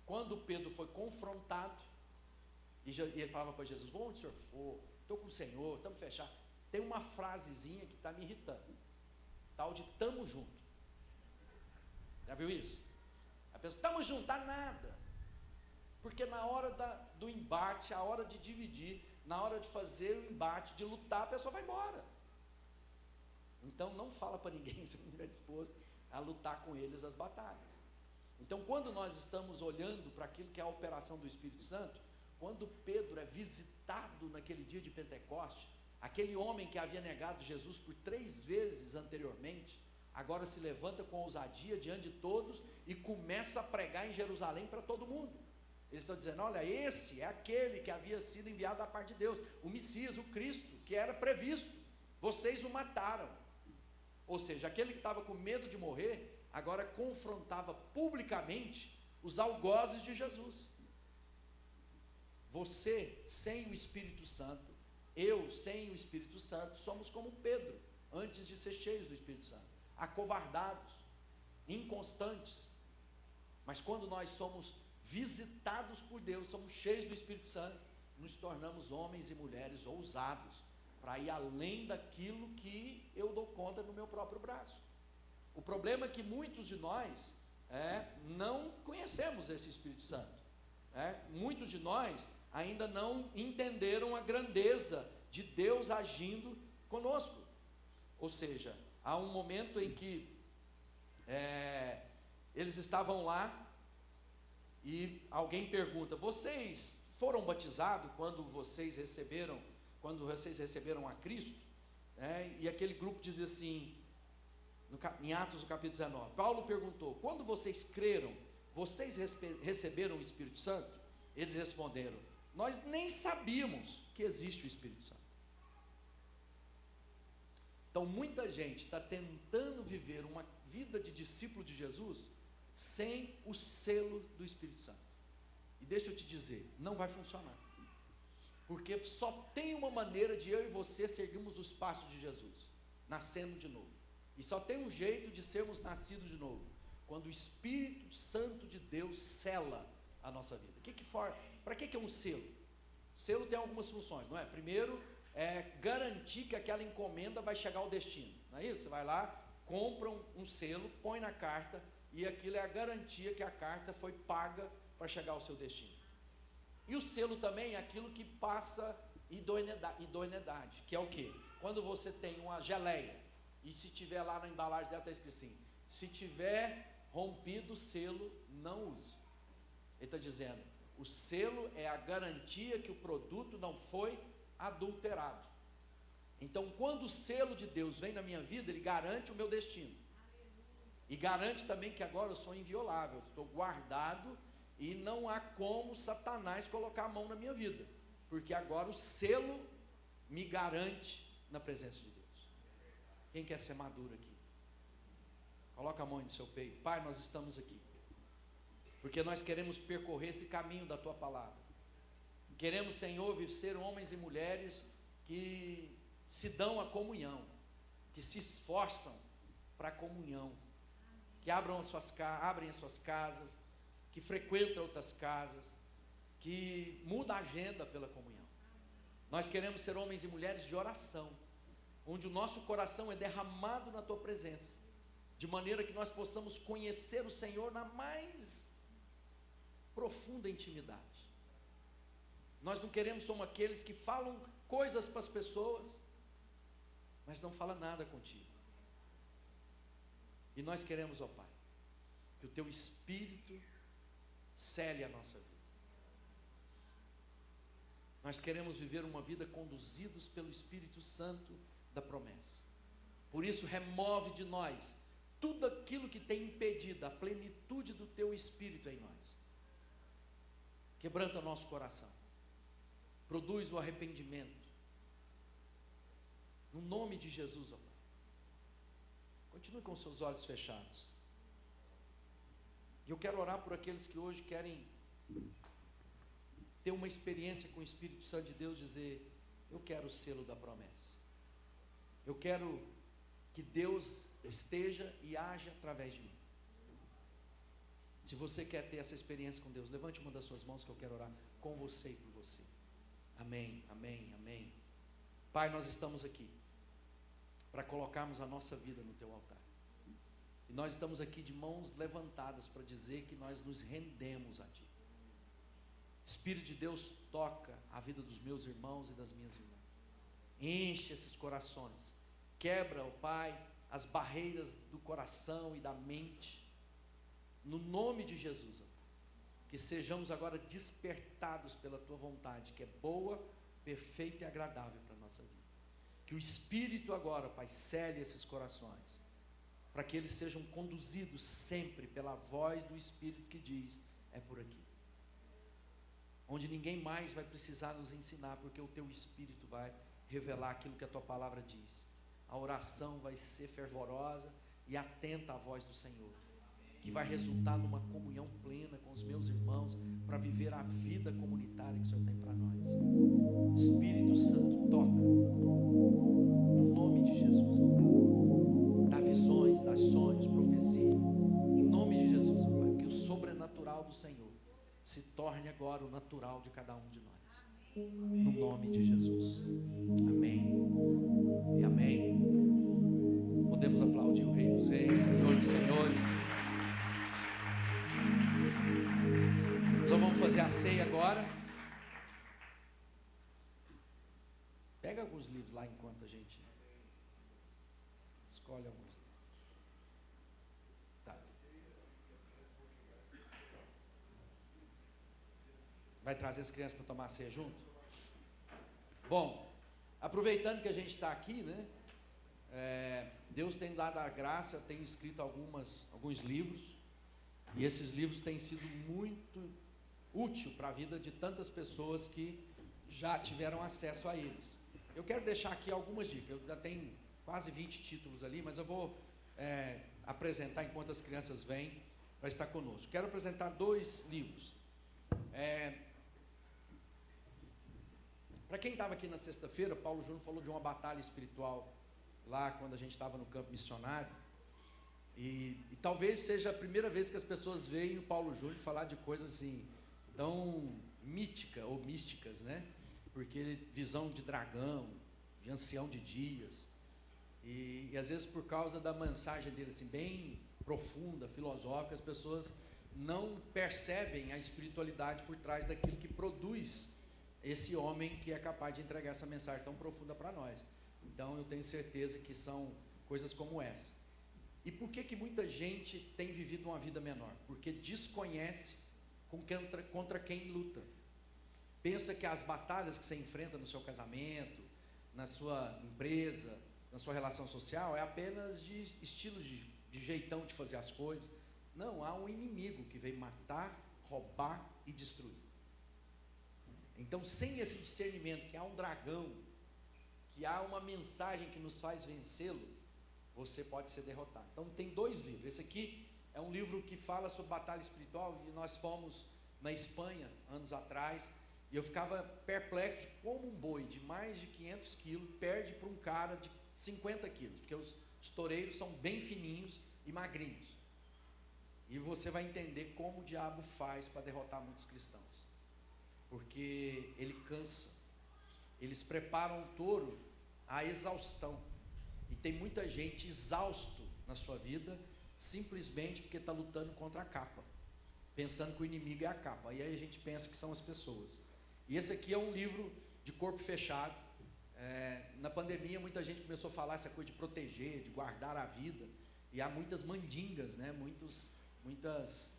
Quando Pedro foi confrontado, e ele falava para Jesus: vou onde o senhor for, estou com o Senhor, estamos fechados. Tem uma frasezinha que está me irritando, tal de tamo junto. Já viu isso? A pessoa: tamo junto, dá nada. Porque na hora do embate, a hora de dividir, na hora de fazer o embate, de lutar, a pessoa vai embora. Então não fala para ninguém se não estiver disposto a lutar com eles as batalhas. Então, quando nós estamos olhando para aquilo que é a operação do Espírito Santo, quando Pedro é visitado naquele dia de Pentecostes, aquele homem que havia negado Jesus por 3 vezes anteriormente, agora se levanta com ousadia diante de todos e começa a pregar em Jerusalém para todo mundo. Eles estão dizendo: olha, esse é aquele que havia sido enviado da parte de Deus, o Messias, o Cristo, que era previsto, vocês o mataram. Ou seja, aquele que estava com medo de morrer, agora confrontava publicamente os algozes de Jesus. Você sem o Espírito Santo, eu sem o Espírito Santo, somos como Pedro, antes de ser cheios do Espírito Santo, acovardados, inconstantes. Mas quando nós somos visitados por Deus, somos cheios do Espírito Santo, nos tornamos homens e mulheres ousados, para ir além daquilo que eu dou conta no meu próprio braço. O problema é que muitos de nós não conhecemos esse Espírito Santo. Muitos de nós ainda não entenderam a grandeza de Deus agindo conosco. Ou seja, há um momento em que eles estavam lá e alguém pergunta: vocês foram batizados quando vocês receberam a Cristo? E aquele grupo diz assim, em Atos do capítulo 19, Paulo perguntou: quando vocês creram, vocês receberam o Espírito Santo? Eles responderam: nós nem sabíamos que existe o Espírito Santo. Então muita gente está tentando viver uma vida de discípulo de Jesus sem o selo do Espírito Santo. E deixa eu te dizer, não vai funcionar. Porque só tem uma maneira de eu e você seguirmos os passos de Jesus: nascendo de novo. E só tem um jeito de sermos nascidos de novo: quando o Espírito Santo de Deus sela a nossa vida. Para que é um selo? Selo tem algumas funções, não é? Primeiro, garantir que aquela encomenda vai chegar ao destino, não é isso? Você vai lá, compra um selo, põe na carta, e aquilo é a garantia que a carta foi paga para chegar ao seu destino. E o selo também é aquilo que passa idoneidade, que é o quê? Quando você tem uma geleia, e se tiver lá na embalagem dela está escrito assim: se tiver rompido o selo, não use. Ele está dizendo, o selo é a garantia que o produto não foi adulterado. Então, quando o selo de Deus vem na minha vida, ele garante o meu destino. E garante também que agora eu sou inviolável, estou guardado, e não há como Satanás colocar a mão na minha vida, porque agora o selo me garante na presença de Deus. Quem quer ser maduro aqui? Coloca a mão no seu peito. Pai, nós estamos aqui porque nós queremos percorrer esse caminho da Tua Palavra. Queremos, Senhor, ser homens e mulheres que se dão a comunhão, que se esforçam para a comunhão, que abrem as suas casas, que frequentam outras casas, que mudam a agenda pela comunhão. Nós queremos ser homens e mulheres de oração, onde o nosso coração é derramado na Tua presença, de maneira que nós possamos conhecer o Senhor na mais profunda intimidade. Nós não queremos, somos aqueles que falam coisas para as pessoas, mas não falam nada contigo. E nós queremos, ó Pai, que o Teu Espírito cele a nossa vida. Nós queremos viver uma vida conduzidos pelo Espírito Santo da promessa. Por isso, remove de nós tudo aquilo que tem impedido a plenitude do Teu Espírito em nós. Quebranta o nosso coração. Produz o arrependimento. No nome de Jesus, ó Pai. Continue com seus olhos fechados. E eu quero orar por aqueles que hoje querem ter uma experiência com o Espírito Santo de Deus, dizer: eu quero o selo da promessa. Eu quero que Deus esteja e haja através de mim. Se você quer ter essa experiência com Deus, levante uma das suas mãos que eu quero orar com você e por você. Amém, amém, amém. Pai, nós estamos aqui para colocarmos a nossa vida no Teu altar. E nós estamos aqui de mãos levantadas para dizer que nós nos rendemos a Ti. Espírito de Deus, toca a vida dos meus irmãos e das minhas irmãs. Enche esses corações. Quebra, ó Pai, as barreiras do coração e da mente. No nome de Jesus, ó Pai. Que sejamos agora despertados pela Tua vontade, que é boa, perfeita e agradável para a nossa vida. Que o Espírito agora, Pai, cele esses corações, para que eles sejam conduzidos sempre pela voz do Espírito que diz: é por aqui. Onde ninguém mais vai precisar nos ensinar, porque o Teu Espírito vai revelar aquilo que a Tua palavra diz. A oração vai ser fervorosa e atenta à voz do Senhor, que vai resultar numa comunhão plena com os meus irmãos, para viver a vida comunitária que o Senhor tem para nós. Espírito Santo, toca, no nome de Jesus. Dá visões, dá sonhos, profecia, em nome de Jesus, Pai, que o sobrenatural do Senhor se torne agora o natural de cada um de nós, no nome de Jesus. Amém e amém. Podemos aplaudir o Rei dos Reis, Senhor dos Senhores. Nós vamos fazer a ceia agora. Pega alguns livros lá enquanto a gente escolhe alguns. Tá. Vai trazer as crianças para tomar a ceia junto? Bom, aproveitando que a gente está aqui, né? Deus tem dado a graça, eu tenho escrito alguns livros, e esses livros têm sido muito útil para a vida de tantas pessoas que já tiveram acesso a eles. Eu quero deixar aqui algumas dicas. Eu já tenho quase 20 títulos ali, mas eu vou apresentar enquanto as crianças vêm para estar conosco. Quero apresentar 2 livros. Para quem estava aqui na sexta-feira, Paulo Júnior falou de uma batalha espiritual lá quando a gente estava no campo missionário. E talvez seja a primeira vez que as pessoas veem o Paulo Júnior falar de coisas assim tão míticas ou místicas, né? Porque visão de dragão, de ancião de dias, e às vezes por causa da mensagem dele assim bem profunda, filosófica, as pessoas não percebem a espiritualidade por trás daquilo que produz esse homem que é capaz de entregar essa mensagem tão profunda para nós. Então eu tenho certeza que são coisas como essa. E por que muita gente tem vivido uma vida menor? Porque desconhece contra quem luta. Pensa que as batalhas que você enfrenta no seu casamento, na sua empresa, na sua relação social, é apenas de estilo de jeitão de fazer as coisas. Não, há um inimigo que veio matar, roubar e destruir. Então, sem esse discernimento que há um dragão, que há uma mensagem que nos faz vencê-lo, você pode ser derrotado. Então tem 2 livros. Esse aqui é um livro que fala sobre batalha espiritual, e nós fomos na Espanha anos atrás, e eu ficava perplexo de como um boi de mais de 500 quilos perde para um cara de 50 quilos, porque os toureiros são bem fininhos e magrinhos. E você vai entender como o diabo faz para derrotar muitos cristãos, porque ele cansa. Eles preparam o touro à exaustão, e tem muita gente exausto na sua vida, simplesmente porque está lutando contra a capa, pensando que o inimigo é a capa, e aí a gente pensa que são as pessoas. E esse aqui é um livro de corpo fechado. Na pandemia muita gente começou a falar essa coisa de proteger, de guardar a vida, E há muitas mandingas, né? Muitas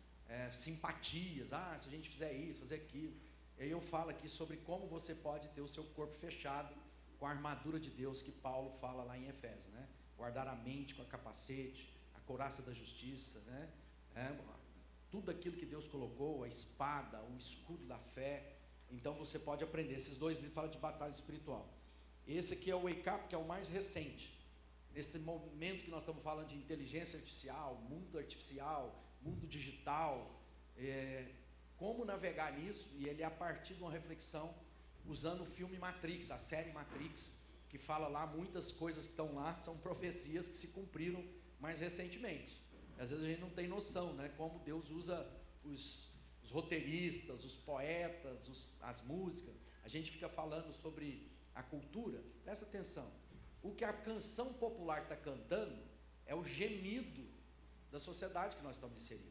simpatias. Se a gente fizer isso, fazer aquilo. E aí eu falo aqui sobre como você pode ter o seu corpo fechado com a armadura de Deus que Paulo fala lá em Efésios, né? Guardar a mente com a capacete, a couraça da justiça, né? Tudo aquilo que Deus colocou, a espada, o escudo da fé. Então você pode aprender. Esses dois livros falam de batalha espiritual. Esse aqui é o Wake Up, que é o mais recente. Nesse momento que nós estamos falando de inteligência artificial, mundo digital, como navegar nisso, e ele é a partir de uma reflexão, usando o filme Matrix, a série Matrix, que fala lá, muitas coisas que estão lá, são profecias que se cumpriram mais recentemente. Às vezes a gente não tem noção, né, como Deus usa os roteiristas, os poetas, as músicas. A gente fica falando sobre a cultura, presta atenção, o que a canção popular está cantando é o gemido da sociedade que nós estamos inseridos.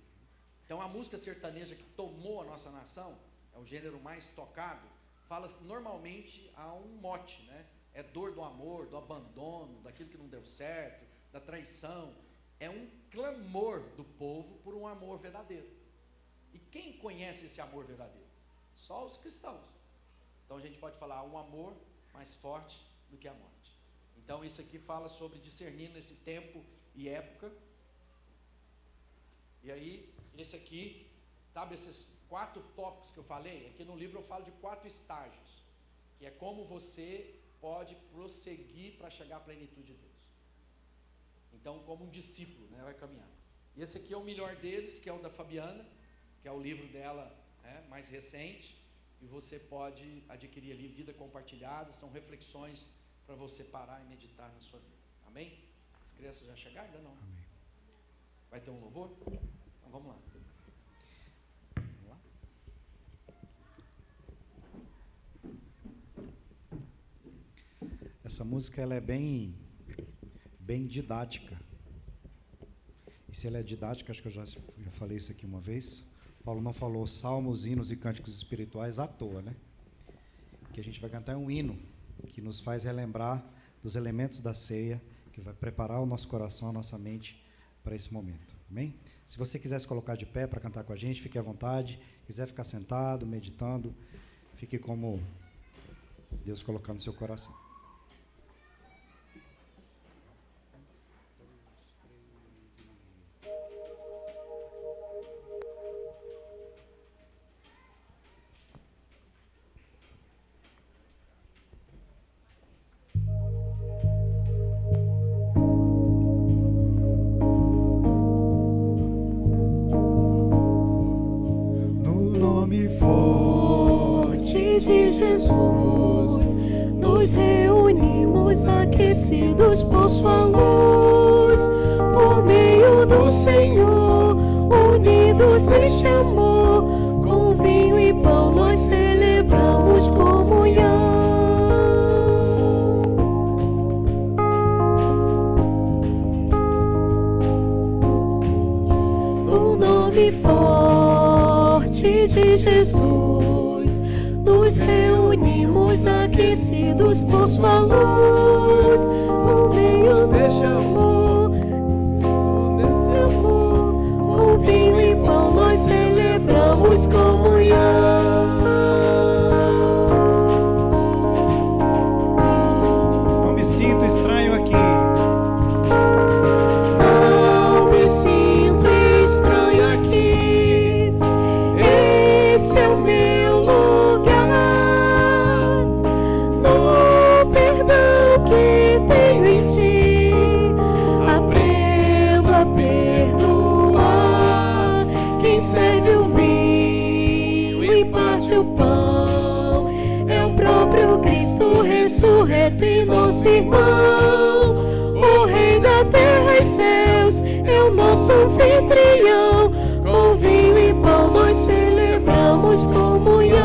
Então a música sertaneja que tomou a nossa nação, é o gênero mais tocado, fala normalmente a um mote, né? É dor do amor, do abandono, daquilo que não deu certo, da traição. É um clamor do povo por um amor verdadeiro. E quem conhece esse amor verdadeiro? Só os cristãos. Então a gente pode falar um amor mais forte do que a morte. Então isso aqui fala sobre discernir nesse tempo e época. E aí, esse aqui, sabe esses 4 tópicos que eu falei? Aqui no livro eu falo de 4 estágios, que é como você pode prosseguir para chegar à plenitude de Deus. Então, como um discípulo, né, vai caminhar. E esse aqui é o melhor deles, que é o da Fabiana, que é o livro dela, mais recente, e você pode adquirir ali, Vida Compartilhada, são reflexões para você parar e meditar na sua vida. Amém? As crianças já chegaram? Ainda não. Amém. Vai ter um louvor? Então vamos lá. Vamos lá. Essa música ela é bem didática. E se ela é didática, acho que eu já falei isso aqui uma vez. Paulo não falou salmos, hinos e cânticos espirituais à toa, né? O que a gente vai cantar é um hino que nos faz relembrar dos elementos da ceia, que vai preparar o nosso coração, a nossa mente para esse momento. Amém? Se você quiser se colocar de pé para cantar com a gente, fique à vontade. Quiser ficar sentado, meditando, fique como Deus colocar no seu coração. De Jesus, nos reunimos aquecidos por sua luz, por meio do Senhor, unidos neste amor, com vinho e pão nós celebramos comunhão. No nome forte de Jesus, nos reunimos aquecidos por sua luz, por meio deste amor, com vinho e pão nós celebramos comunhão. Não me sinto estranho aqui. Não me sinto estranho aqui, esse é o meu lugar. No perdão que tenho em ti, aprendo a perdoar. Quem serve o vinho e parte o pão é o próprio Cristo ressurreto e nosso irmão. O Rei da terra e céus é o nosso anfitrião. Com vinho e pão nós celebramos comunhão.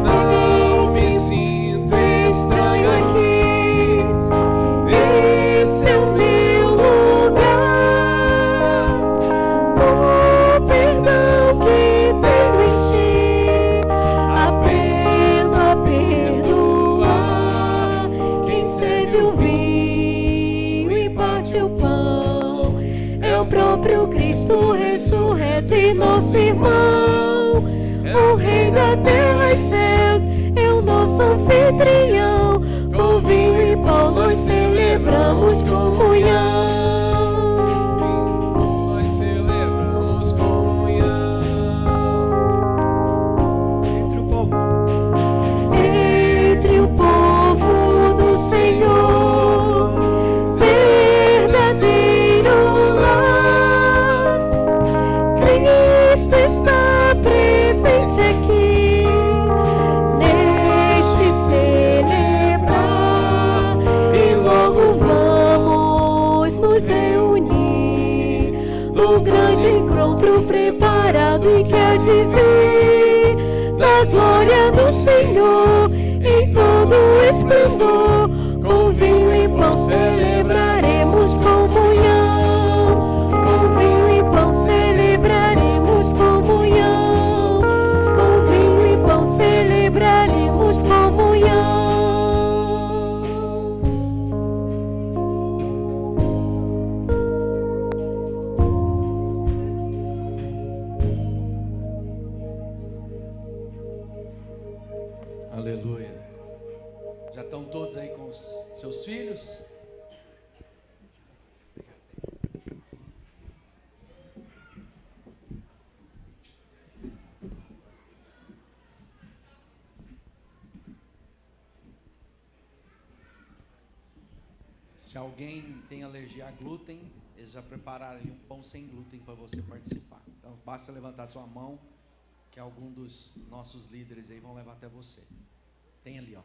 Não me sinto estranho aqui, esse é o meu lugar. O perdão que tenho em ti, aprendo parte o pão. É o próprio Cristo ressurreto e nosso irmão. O Rei da terra e céus é o nosso anfitrião. Com vinho e pão nós celebramos comunhão. Nós celebramos comunhão. Entre o povo do Senhor, verdadeiro lar, Cristo está presente aqui, neste celebrar, e logo vamos nos reunir num grande encontro preparado e que há de vir, na glória do Senhor, em todo o esplendor. Com vinho e pão celebraremos comunhão. Com vinho e pão celebraremos comunhão. Com vinho e pão celebraremos comunhão. Aleluia. Já estão todos aí com os seus filhos? Se alguém tem alergia a glúten, eles já prepararam ali um pão sem glúten para você participar. Então basta levantar sua mão, que algum dos nossos líderes aí vão levar até você. Tem ali, ó.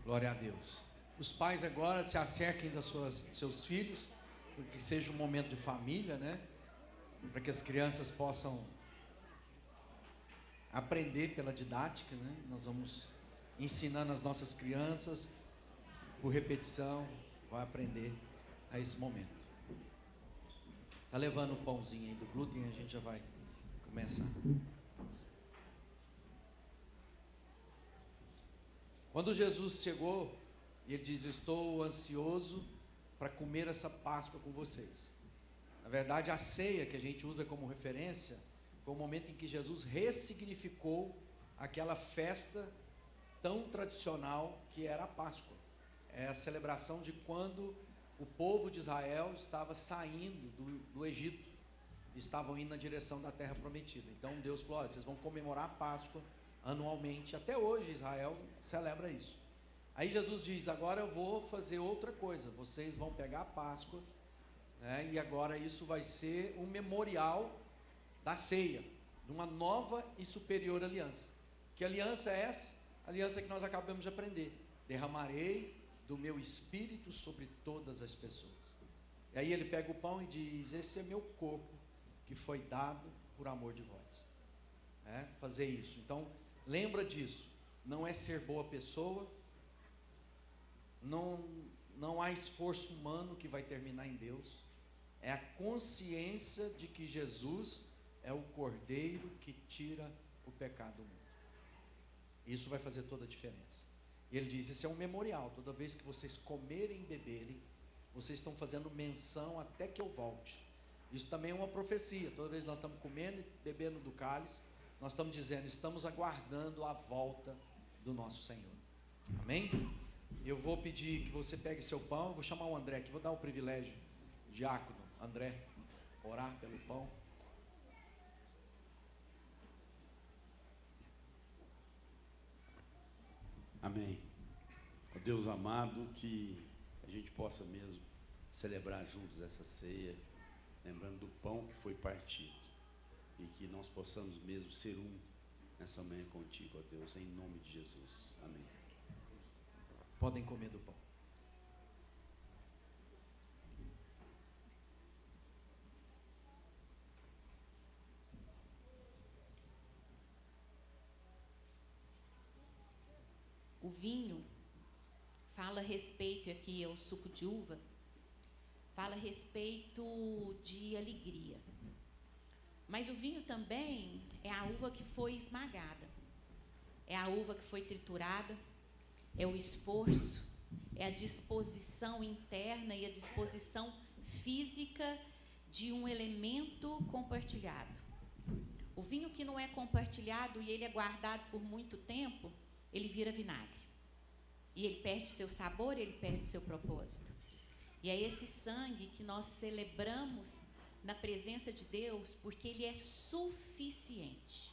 Glória a Deus. Os pais agora se acerquem dos seus filhos, porque seja um momento de família, né? Para que as crianças possam aprender pela didática, né? Nós vamos ensinando as nossas crianças, por repetição, vai aprender a esse momento. Tá levando o pãozinho aí do glúten, a gente já vai começar. Quando Jesus chegou, ele diz: eu estou ansioso para comer essa Páscoa com vocês. Na verdade, a ceia que a gente usa como referência foi o momento em que Jesus ressignificou aquela festa tão tradicional que era a Páscoa. É a celebração de quando o povo de Israel estava saindo do Egito, estavam indo na direção da terra prometida. Então Deus falou: olha, vocês vão comemorar a Páscoa anualmente. Até hoje Israel celebra isso. Aí Jesus diz: agora eu vou fazer outra coisa, vocês vão pegar a Páscoa, né, e agora isso vai ser um memorial da ceia, de uma nova e superior aliança. Que aliança é essa? A aliança que nós acabamos de aprender: derramarei do meu espírito sobre todas as pessoas. E aí ele pega o pão e diz: esse é meu corpo que foi dado por amor de vós. Fazer isso. Então lembra disso. Não é ser boa pessoa, não há esforço humano que vai terminar em Deus. É a consciência de que Jesus é o Cordeiro que tira o pecado do mundo. Isso vai fazer toda a diferença. Ele diz: esse é um memorial. Toda vez que vocês comerem e beberem, vocês estão fazendo menção até que eu volte. Isso também é uma profecia. Toda vez que nós estamos comendo e bebendo do cálice, nós estamos dizendo: estamos aguardando a volta do nosso Senhor. Amém? Eu vou pedir que você pegue seu pão. Eu vou chamar o André aqui, vou dar o privilégio, diácono André, orar pelo pão. Amém. Ó Deus amado, que a gente possa mesmo celebrar juntos essa ceia, lembrando do pão que foi partido, e que nós possamos mesmo ser um nessa manhã contigo, ó Deus, em nome de Jesus. Amém. Podem comer do pão. O vinho fala a respeito, aqui é o suco de uva, fala a respeito de alegria. Mas o vinho também é a uva que foi esmagada, é a uva que foi triturada, é o esforço, é a disposição interna e a disposição física de um elemento compartilhado. O vinho que não é compartilhado e ele é guardado por muito tempo, ele vira vinagre. E ele perde seu sabor, ele perde seu propósito. E é esse sangue que nós celebramos na presença de Deus, porque ele é suficiente.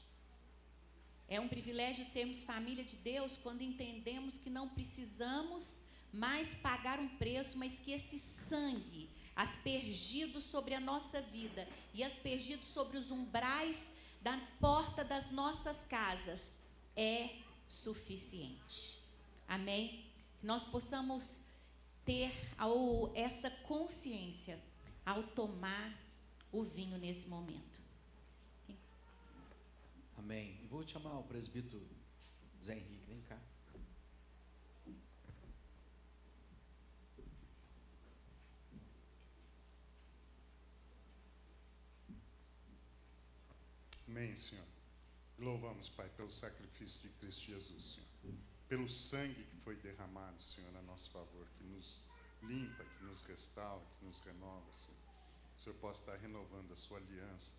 É um privilégio sermos família de Deus quando entendemos que não precisamos mais pagar um preço, mas que esse sangue, aspergido sobre a nossa vida e aspergido sobre os umbrais da porta das nossas casas, é suficiente. Amém? Nós possamos ter essa consciência ao tomar o vinho nesse momento. Amém. E vou chamar o presbítero Zé Henrique, vem cá. Amém, Senhor. Louvamos, Pai, pelo sacrifício de Cristo Jesus, Senhor. Pelo sangue que foi derramado, Senhor, a nosso favor, que nos limpa, que nos restaura, que nos renova, Senhor. O Senhor possa estar renovando a sua aliança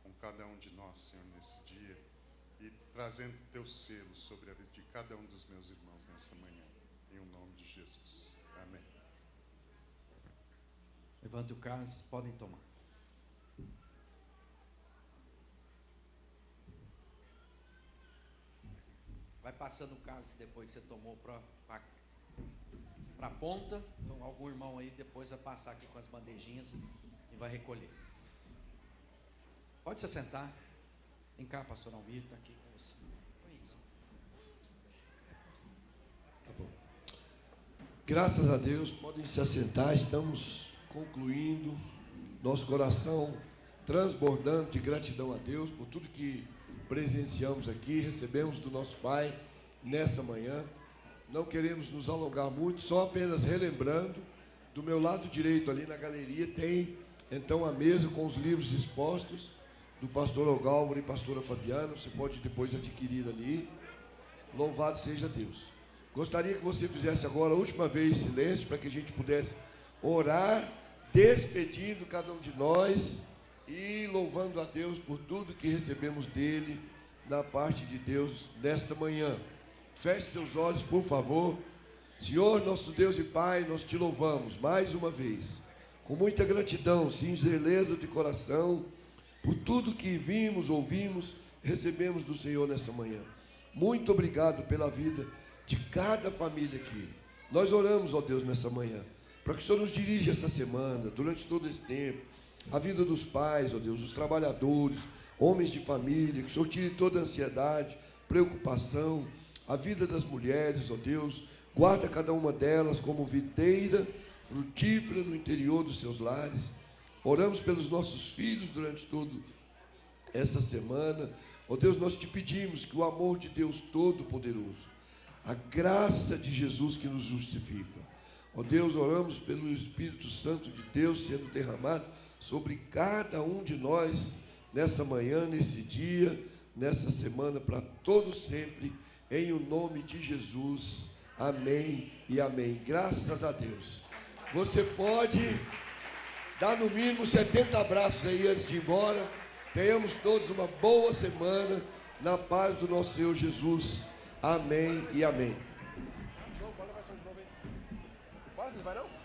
com cada um de nós, Senhor, nesse dia, e trazendo teu selo sobre a vida de cada um dos meus irmãos nessa manhã, em o nome de Jesus. Amém. Levante o cálice, podem tomar. Vai passando o cálice depois que você tomou para a ponta. Então, algum irmão aí depois vai passar aqui com as bandejinhas e vai recolher. Pode se sentar. Vem cá, pastor Almir, está aqui com você. Tá bom. Graças a Deus, podem se assentar, estamos concluindo, nosso coração transbordando de gratidão a Deus por tudo que presenciamos aqui, recebemos do nosso Pai nessa manhã. Não queremos nos alongar muito, só apenas relembrando, do meu lado direito ali na galeria tem então a mesa com os livros expostos do pastor Ogálvaro e pastora Fabiana, você pode depois adquirir ali. Louvado seja Deus. Gostaria que você fizesse agora a última vez silêncio, para que a gente pudesse orar, despedindo cada um de nós e louvando a Deus por tudo que recebemos dele, da parte de Deus, nesta manhã. Feche seus olhos, por favor. Senhor, nosso Deus e Pai, nós te louvamos mais uma vez, com muita gratidão, singeleza de coração, por tudo que vimos, ouvimos, recebemos do Senhor nessa manhã. Muito obrigado pela vida de cada família aqui. Nós oramos, ó Deus, nessa manhã, para que o Senhor nos dirija essa semana, durante todo esse tempo, a vida dos pais, ó Deus, dos trabalhadores, homens de família, que o Senhor tire toda a ansiedade, preocupação, a vida das mulheres, ó Deus, guarda cada uma delas como videira frutífera no interior dos seus lares. Oramos pelos nossos filhos durante toda essa semana. Ó Deus, nós te pedimos que o amor de Deus Todo-Poderoso, a graça de Jesus que nos justifica, ó Deus, oramos pelo Espírito Santo de Deus sendo derramado sobre cada um de nós, nessa manhã, nesse dia, nessa semana, para todos sempre, em o nome de Jesus. Amém e amém. Graças a Deus. Você pode dar no mínimo 70 abraços aí antes de ir embora. Tenhamos todos uma boa semana, na paz do nosso Senhor Jesus. Amém e amém. Bora levar de novo aí. Bora, você não vai não?